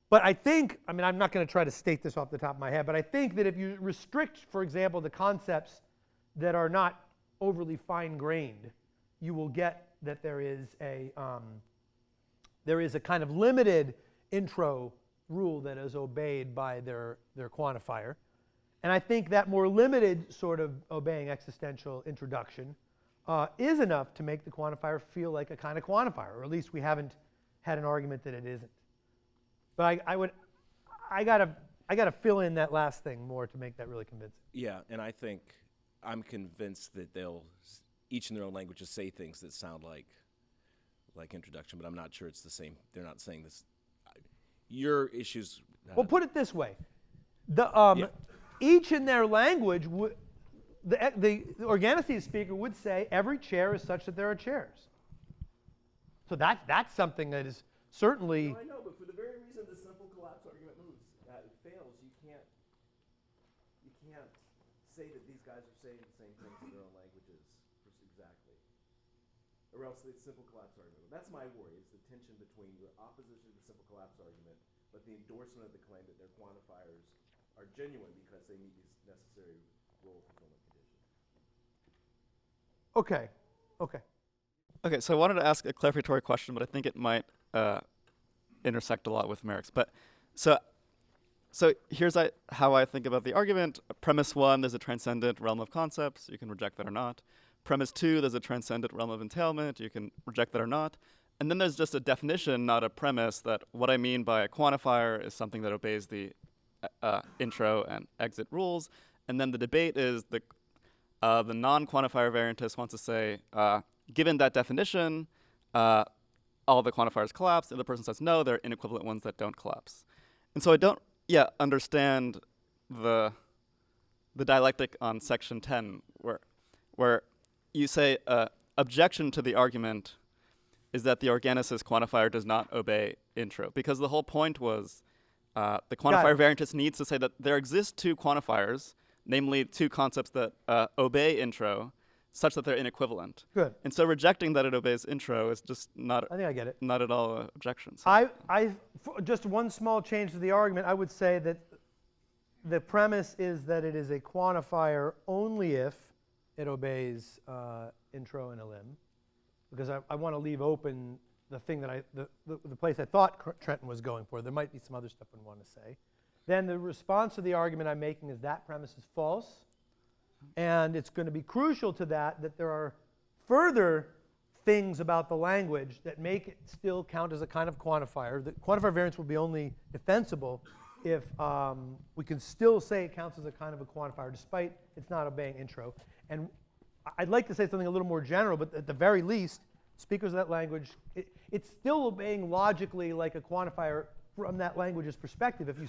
But I think, I mean, I'm not going to try to state this off the top of my head, but I think that if you restrict, for example, the concepts that are not overly fine-grained, you will get that there is a kind of limited intro rule that is obeyed by their quantifier. And I think that more limited sort of obeying existential introduction is enough to make the quantifier feel like a kind of quantifier, or at least we haven't had an argument that it isn't. But I gotta fill in that last thing more to make that really convincing. Yeah, and I think I'm convinced that they'll each in their own languages say things that sound like introduction, but I'm not sure it's the same. They're not saying this. Your issues. Well, put it this way: each in their language, the organicity speaker would say every chair is such that there are chairs. So that's something that is certainly. No, I know, but for the very reason the simple collapse argument fails, you can't say that these guys are saying the same things in their own languages exactly, or else the simple collapse argument. That's my worry: is the tension between your opposition to the simple collapse argument, but the endorsement of the claim that their quantifiers are genuine because they meet these necessary role fulfillment conditions. Okay. Okay, so I wanted to ask a clarificatory question, but I think it might intersect a lot with Merrick's. But so here's how I think about the argument. Premise 1, there's a transcendent realm of concepts. You can reject that or not. Premise 2, there's a transcendent realm of entailment. You can reject that or not. And then there's just a definition, not a premise, that what I mean by a quantifier is something that obeys the intro and exit rules. And then the debate is the non-quantifier variantist wants to say, given that definition, all the quantifiers collapse. The other person says, no, they're inequivalent ones that don't collapse. And so I don't understand the dialectic on section 10, where you say objection to the argument is that the organicist quantifier does not obey intro, because the whole point was the quantifier variantist needs to say that there exist two quantifiers, namely two concepts that obey intro, such that they're inequivalent. Good. And so rejecting that it obeys intro is just not. I think I get it. Not at all an objection. So. Just one small change to the argument. I would say that the premise is that it is a quantifier only if it obeys intro and elim, because I want to leave open the thing that the place I thought Trenton was going for. There might be some other stuff I want to say. Then the response to the argument I'm making is that premise is false. And it's going to be crucial to that there are further things about the language that make it still count as a kind of quantifier. The quantifier variance will be only defensible if we can still say it counts as a kind of a quantifier, despite it's not obeying intro. And I'd like to say something a little more general, but at the very least, speakers of that language, it's still obeying logically like a quantifier from that language's perspective if you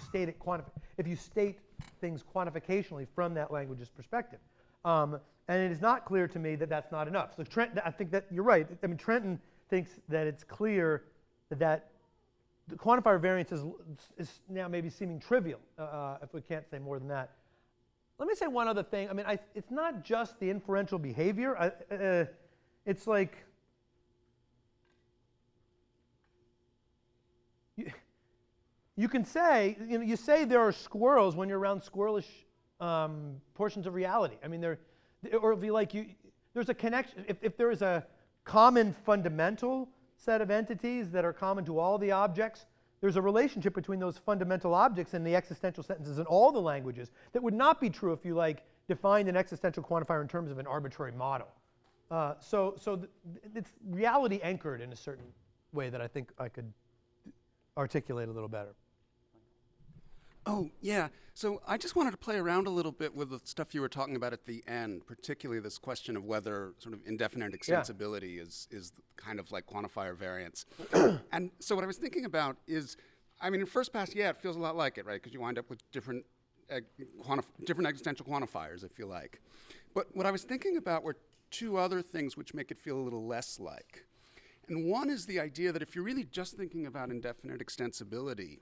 state things quantificationally from that language's perspective. And it is not clear to me that that's not enough. So I think that you're right. I mean, Trenton thinks that it's clear that the quantifier variance is now maybe seeming trivial, if we can't say more than that. Let me say one other thing. I mean, it's not just the inferential behavior. It's like, you can say, you say there are squirrels when you're around squirrelish portions of reality. I mean, or if you like, there's a connection. If there is a common fundamental set of entities that are common to all the objects, there's a relationship between those fundamental objects and the existential sentences in all the languages that would not be true if you defined an existential quantifier in terms of an arbitrary model. So it's reality anchored in a certain way that I think I could articulate a little better. Oh, yeah. So I just wanted to play around a little bit with the stuff you were talking about at the end, particularly this question of whether sort of indefinite extensibility is kind of like quantifier variance. And so what I was thinking about is, I mean, in first pass, it feels a lot like it, right? Because you wind up with different existential quantifiers, if you like. But what I was thinking about were two other things which make it feel a little less like. And one is the idea that if you're really just thinking about indefinite extensibility,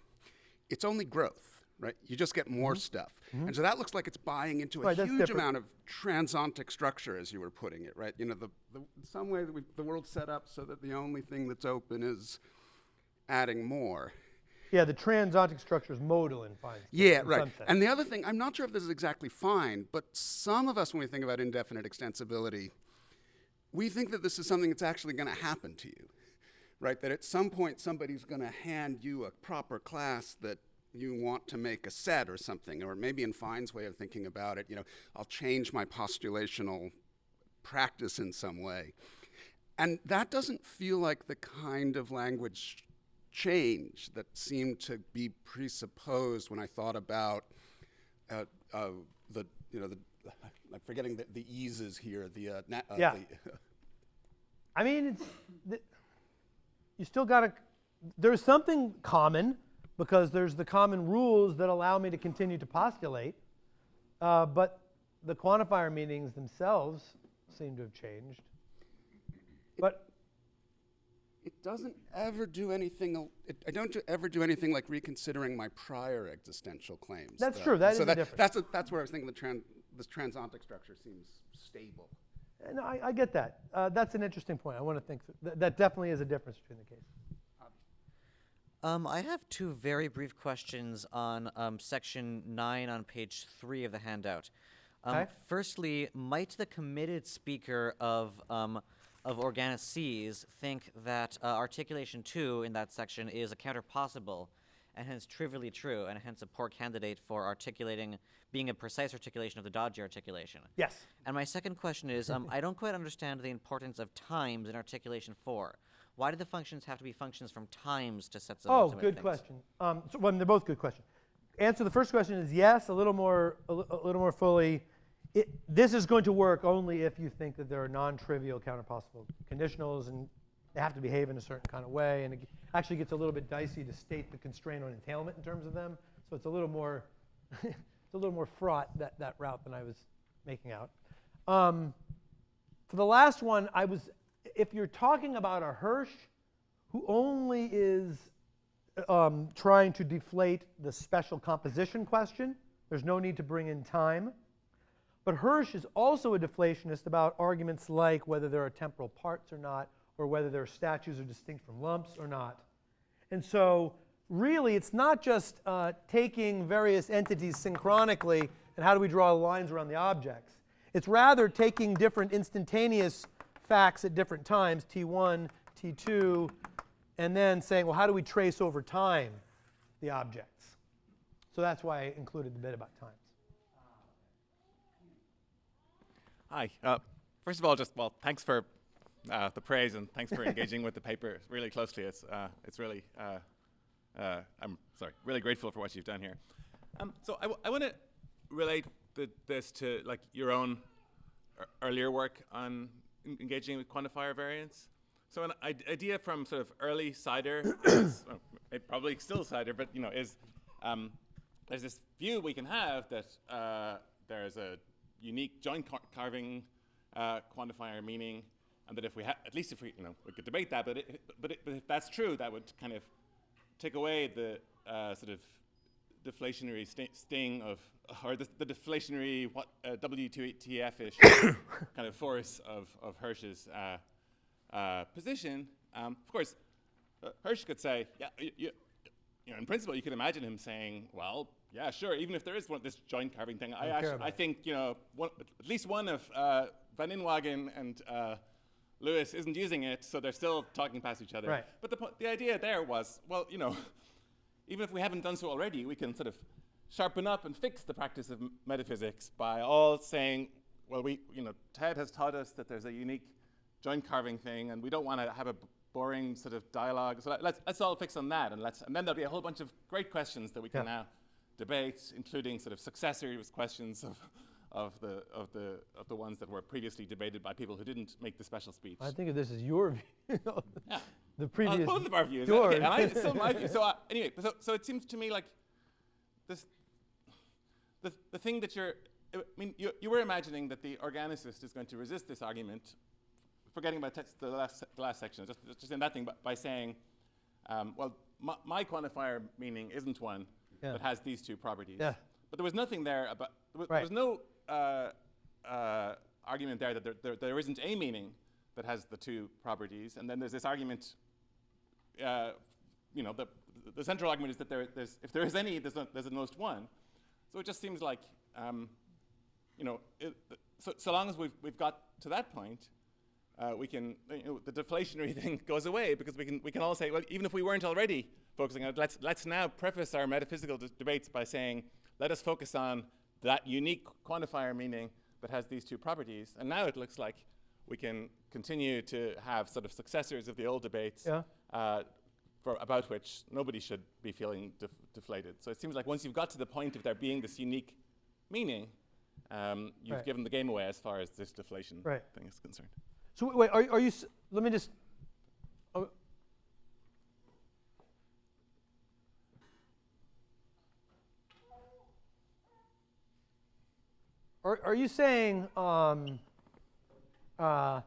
it's only growth. right? You just get more stuff. And so that looks like it's buying into a Right, that's huge different. amount of transontic structure, as you were putting it, right? You know, in some way the world's set up so that the only thing that's open is adding more. Yeah, the transontic structure is modal in fine. Yeah, in right. some sense. And the other thing, I'm not sure if this is exactly fine, but some of us, when we think about indefinite extensibility, we think that this is something that's actually going to happen to you, right? That at some point somebody's going to hand you a proper class that you want to make a set or something, or maybe in Fine's way of thinking about it, you know, I'll change my postulational practice in some way. And that doesn't feel like the kind of language change that seemed to be presupposed when I thought about I'm forgetting the eases here. Yeah. I mean, you still got to. There's something common because there's the common rules that allow me to continue to postulate, but the quantifier meanings themselves seem to have changed. But it doesn't ever do anything. I don't ever do anything like reconsidering my prior existential claims. That's though. true. That so is that, the difference. That's where I was thinking this transontic structure seems stable. no, I get that. That's an interesting point. I want to think that definitely is a difference between the cases. I have two very brief questions on section 9 on page 3 of the handout. Okay. Firstly, might the committed speaker of organocies think that articulation 2 in that section is a counterpossible and hence trivially true and hence a poor candidate for being a precise articulation of the dodgy articulation? Yes. And my second question is, I don't quite understand the importance of times in articulation 4. Why do the functions have to be functions from times to sets of ultimate Good things? question. Well, they're both good questions. Answer the first question is yes, a little more fully. This is going to work only if you think that there are non-trivial counterpossible conditionals and they have to behave in a certain kind of way. And it actually gets a little bit dicey to state the constraint on entailment in terms of them. So it's a little more, it's a little more fraught that route than I was making out. For the last one, if you're talking about a Hirsch who only is trying to deflate the special composition question, there's no need to bring in time. But Hirsch is also a deflationist about arguments like whether there are temporal parts or not, or whether there are statues are distinct from lumps or not. And so really, it's not just taking various entities synchronically and how do we draw lines around the objects. It's rather taking different instantaneous facts at different times, T1, T2, and then saying, well, how do we trace over time the objects? So that's why I included the bit about times. Hi. First of all, thanks for the praise and thanks for engaging with the paper really closely. It's really, I'm really grateful for what you've done here. So I want to relate this to like your own earlier work on engaging with quantifier variance. So an idea from sort of early Cider, is, probably still Cider, but is there's this view we can have that there's a unique joint carving quantifier meaning, and that if we at least if we could debate that, but if that's true, that would kind of take away the sort of deflationary sting of, or the deflationary WTF-ish kind of force of Hirsch's position. Of course, Hirsch could say, in principle, you could imagine him saying, well, yeah, sure, even if there is this joint carving thing, I think, at least one of Van Inwagen and Lewis isn't using it, so they're still talking past each other. Right. But the idea there was, well, even if we haven't done so already, we can sort of sharpen up and fix the practice of metaphysics by all saying, well, Ted has taught us that there's a unique joint carving thing, and we don't want to have a boring sort of dialogue. So let's all fix on that, and then there'll be a whole bunch of great questions that we can now debate, including sort of successors questions of the ones that were previously debated by people who didn't make the special speech. I think of this as your view. Yeah. The previous. Both of our views. Yours. Okay, and it's still my view. So anyway, so it seems to me like this. The thing that you were imagining that the organicist is going to resist this argument, forgetting about the last section, just in that thing, by saying, well, my quantifier meaning isn't one Yeah. that has these two properties. Yeah. But there was nothing there about, there Right. was no argument there that there isn't a meaning that has the two properties. And then there's this argument, you know, the central argument is that if there is any, there's at most one. So it just seems like, you know, so long as we've got to that point, we can, you know, the deflationary thing goes away, because we can all say, well, even if we weren't already focusing on it, let's now preface our metaphysical debates by saying, let us focus on that unique quantifier meaning that has these two properties. And now it looks like we can continue to have sort of successors of the old debates, about which nobody should be feeling deflated. So it seems like once you've got to the point of there being this unique meaning, you've Right. given the game away as far as this deflation Right. thing is concerned. So wait, are you? Let me just. Are you saying I've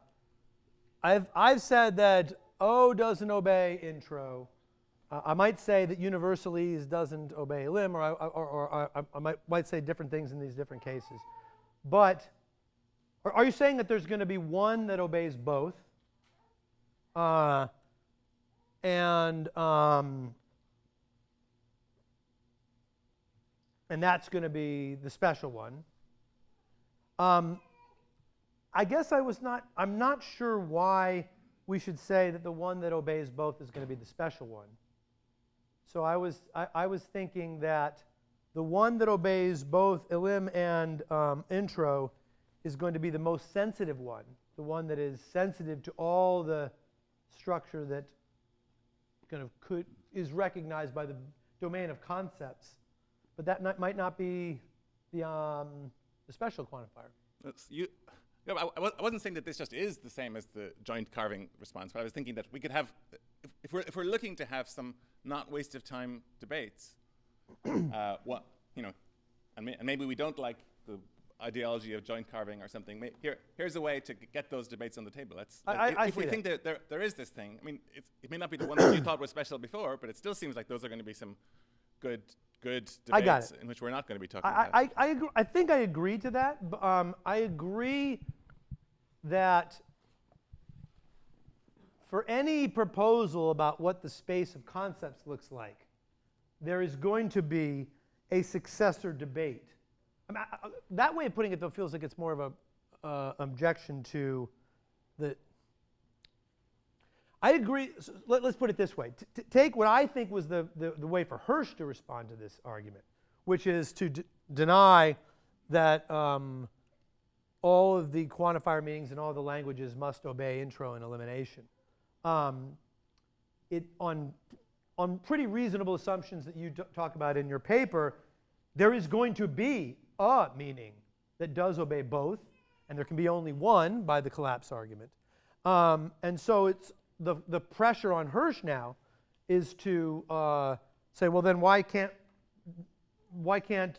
said that O doesn't obey intro. I might say that universalese doesn't obey lim, or I might say different things in these different cases. But are you saying that there's going to be one that obeys both? And that's going to be the special one. I guess I'm not sure why we should say that the one that obeys both is going to be the special one. So I was thinking that the one that obeys both elim and intro is going to be the most sensitive one, the one that is sensitive to all the structure that kind of is recognized by the domain of concepts. But that might not be the special quantifier. I wasn't saying that this just is the same as the joint carving response, but I was thinking that we could have, if we're looking to have some not waste of time debates, what, you know, and maybe we don't like the ideology of joint carving or something. Here's a way to get those debates on the table. If we think that there is this thing, I mean, it may not be the one that you thought was special before, but it still seems like those are going to be some good debates in which we're not going to be talking about. I agree. I think I agree to that. I agree that for any proposal about what the space of concepts looks like, there is going to be a successor debate. I mean, that way of putting it, though, feels like it's more of a objection to the. I agree. So let's put it this way. Take what I think was the way for Hirsch to respond to this argument, which is to deny that all of the quantifier meanings and all the languages must obey intro and elimination. On pretty reasonable assumptions that you talk about in your paper, there is going to be a meaning that does obey both, and there can be only one by the collapse argument. And so it's the pressure on Hirsch now is to say, well, then why can't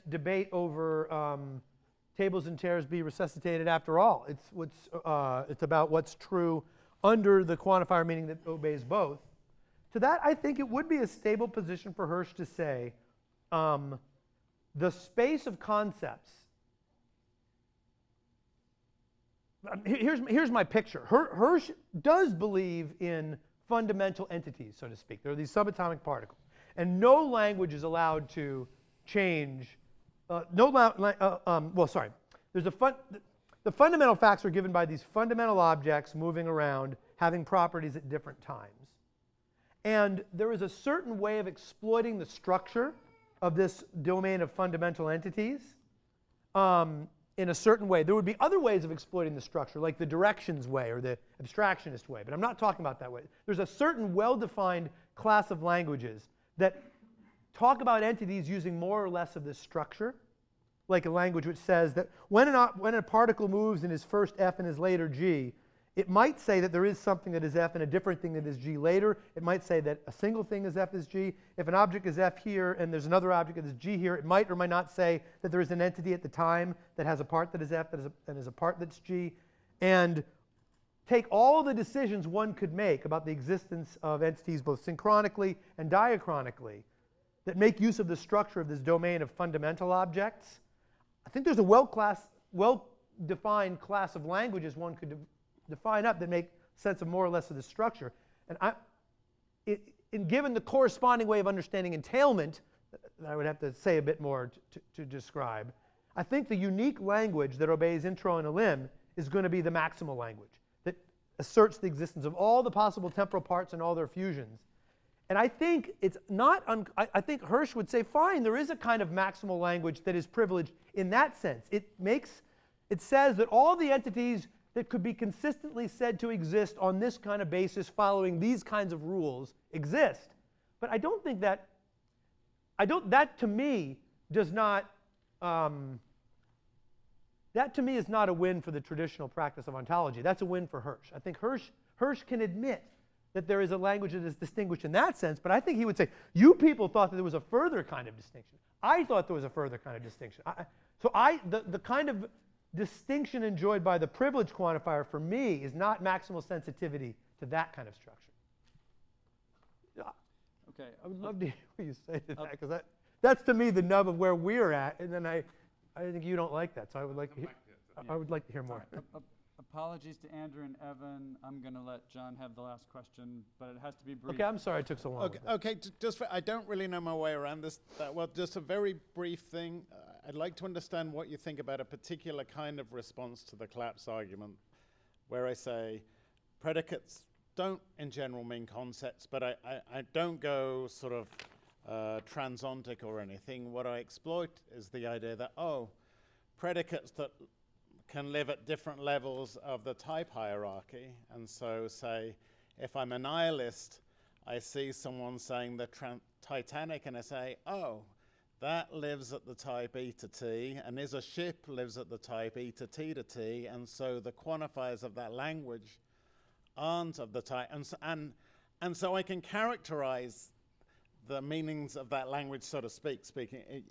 debate over tables and chairs be resuscitated after all? It's about what's true under the quantifier meaning that obeys both. To that, I think it would be a stable position for Hirsch to say the space of concepts. Here's my picture. Hirsch does believe in fundamental entities, so to speak. There are these subatomic particles, and no language is allowed to change. There's the fundamental facts are given by these fundamental objects moving around, having properties at different times. And there is a certain way of exploiting the structure of this domain of fundamental entities in a certain way. There would be other ways of exploiting the structure, like the directions way or the abstractionist way, but I'm not talking about that way. There's a certain well-defined class of languages that talk about entities using more or less of this structure, like a language which says that when a particle moves in his first f and his later g, it might say that there is something that is f and a different thing that is g later. It might say that a single thing is f is g. If an object is f here and there's another object that is g here, it might or might not say that there is an entity at the time that has a part that is f and is a part that's g. And take all the decisions one could make about the existence of entities both synchronically and diachronically that make use of the structure of this domain of fundamental objects. I think there's a well-defined class of languages one could define up that make sense of more or less of the structure. And given the corresponding way of understanding entailment, that I would have to say a bit more to describe, I think the unique language that obeys intro and elim is going to be the maximal language that asserts the existence of all the possible temporal parts and all their fusions. And I think it's not, I think Hirsch would say, fine, there is a kind of maximal language that is privileged in that sense. It says that all the entities that could be consistently said to exist on this kind of basis following these kinds of rules exist. But I don't think that, that to me does not, that to me is not a win for the traditional practice of ontology. That's a win for Hirsch. I think Hirsch can admit that there is a language that is distinguished in that sense, but I think he would say, you people thought that there was a further kind of distinction. I thought there was a further kind of distinction. The kind of distinction enjoyed by the privilege quantifier for me is not maximal sensitivity to that kind of structure. Okay. I would love to hear what you say to that, because that's to me the nub of where we're at, and then I think you don't like that, so I would like to hear, I would like to hear more. Apologies to Andrew and Evan. I'm going to let John have the last question, but it has to be brief. Okay, I'm sorry it took so long. Okay, I don't really know my way around this that well. Just a very brief thing. I'd like to understand what you think about a particular kind of response to the collapse argument, where I say predicates don't in general mean concepts, but I don't go sort of transontic or anything. What I exploit is the idea that, predicates that can live at different levels of the type hierarchy. And so say, if I'm a nihilist, I see someone saying the Titanic, and I say, that lives at the type E to T, and is a ship lives at the type E to T to T, and so the quantifiers of that language aren't of the type, and so I can characterize the meanings of that language, so to speak,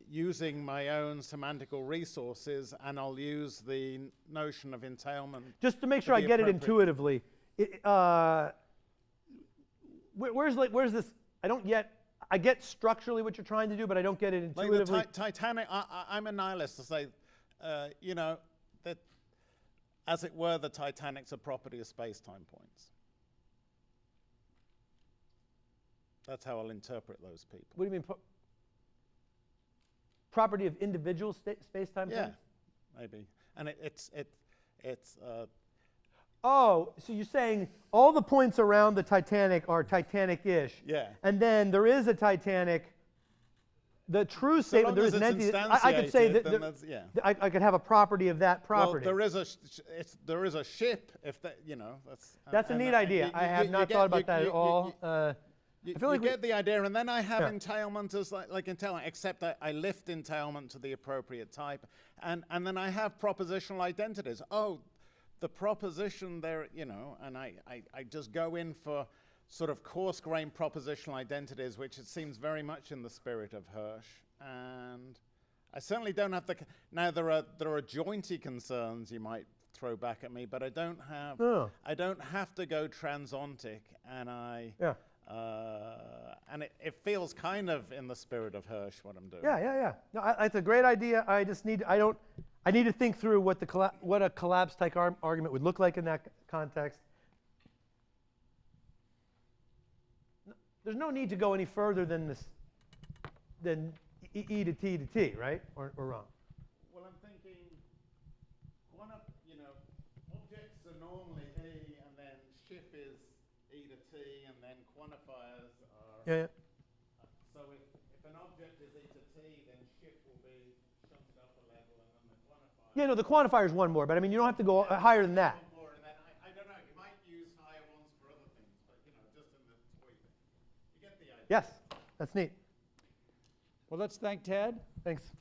using my own semantical resources, and I'll use the notion of entailment. Just to make sure I get it intuitively, where's this? I get structurally what you're trying to do, but I don't get it intuitively. Like the Titanic, I'm a nihilist to say, that as it were, the Titanic's a property of space-time points. That's how I'll interpret those people. What do you mean? Property of individual space-time points? Yeah, maybe. And it's so you're saying all the points around the Titanic are Titanic-ish. Yeah. And then there is a Titanic. The true statement, there is an entity. I could say that I could have a property of that property. Well, there is a ship. If that, that's a neat idea. I have not thought about that at all. I feel like you get the idea, and then I have entailment as like entailment, except that I lift entailment to the appropriate type, and then I have propositional identities. The proposition there, and I just go in for sort of coarse-grained propositional identities, which it seems very much in the spirit of Hirsch, and I certainly don't have now there are jointy concerns you might throw back at me, but I don't have to go transontic, and and it feels kind of in the spirit of Hirsch what I'm doing. Yeah. No, it's a great idea. I just need to think through what a collapse type argument would look like in that context. There's no need to go any further than E to T to T, right? Or wrong? Well, I'm thinking objects are normally E, and then ship is E to T, and then quantifiers are. Yeah. So if an object is E to T, then ship will be shunted up a level, and then the quantifier. Yeah, no, the quantifier is one more, but I mean, you don't have to go higher than that. One more, and then I don't know. You might use higher ones for other things, but just in the toy thing. You get the idea. Yes, that's neat. Well, let's thank Ted. Thanks.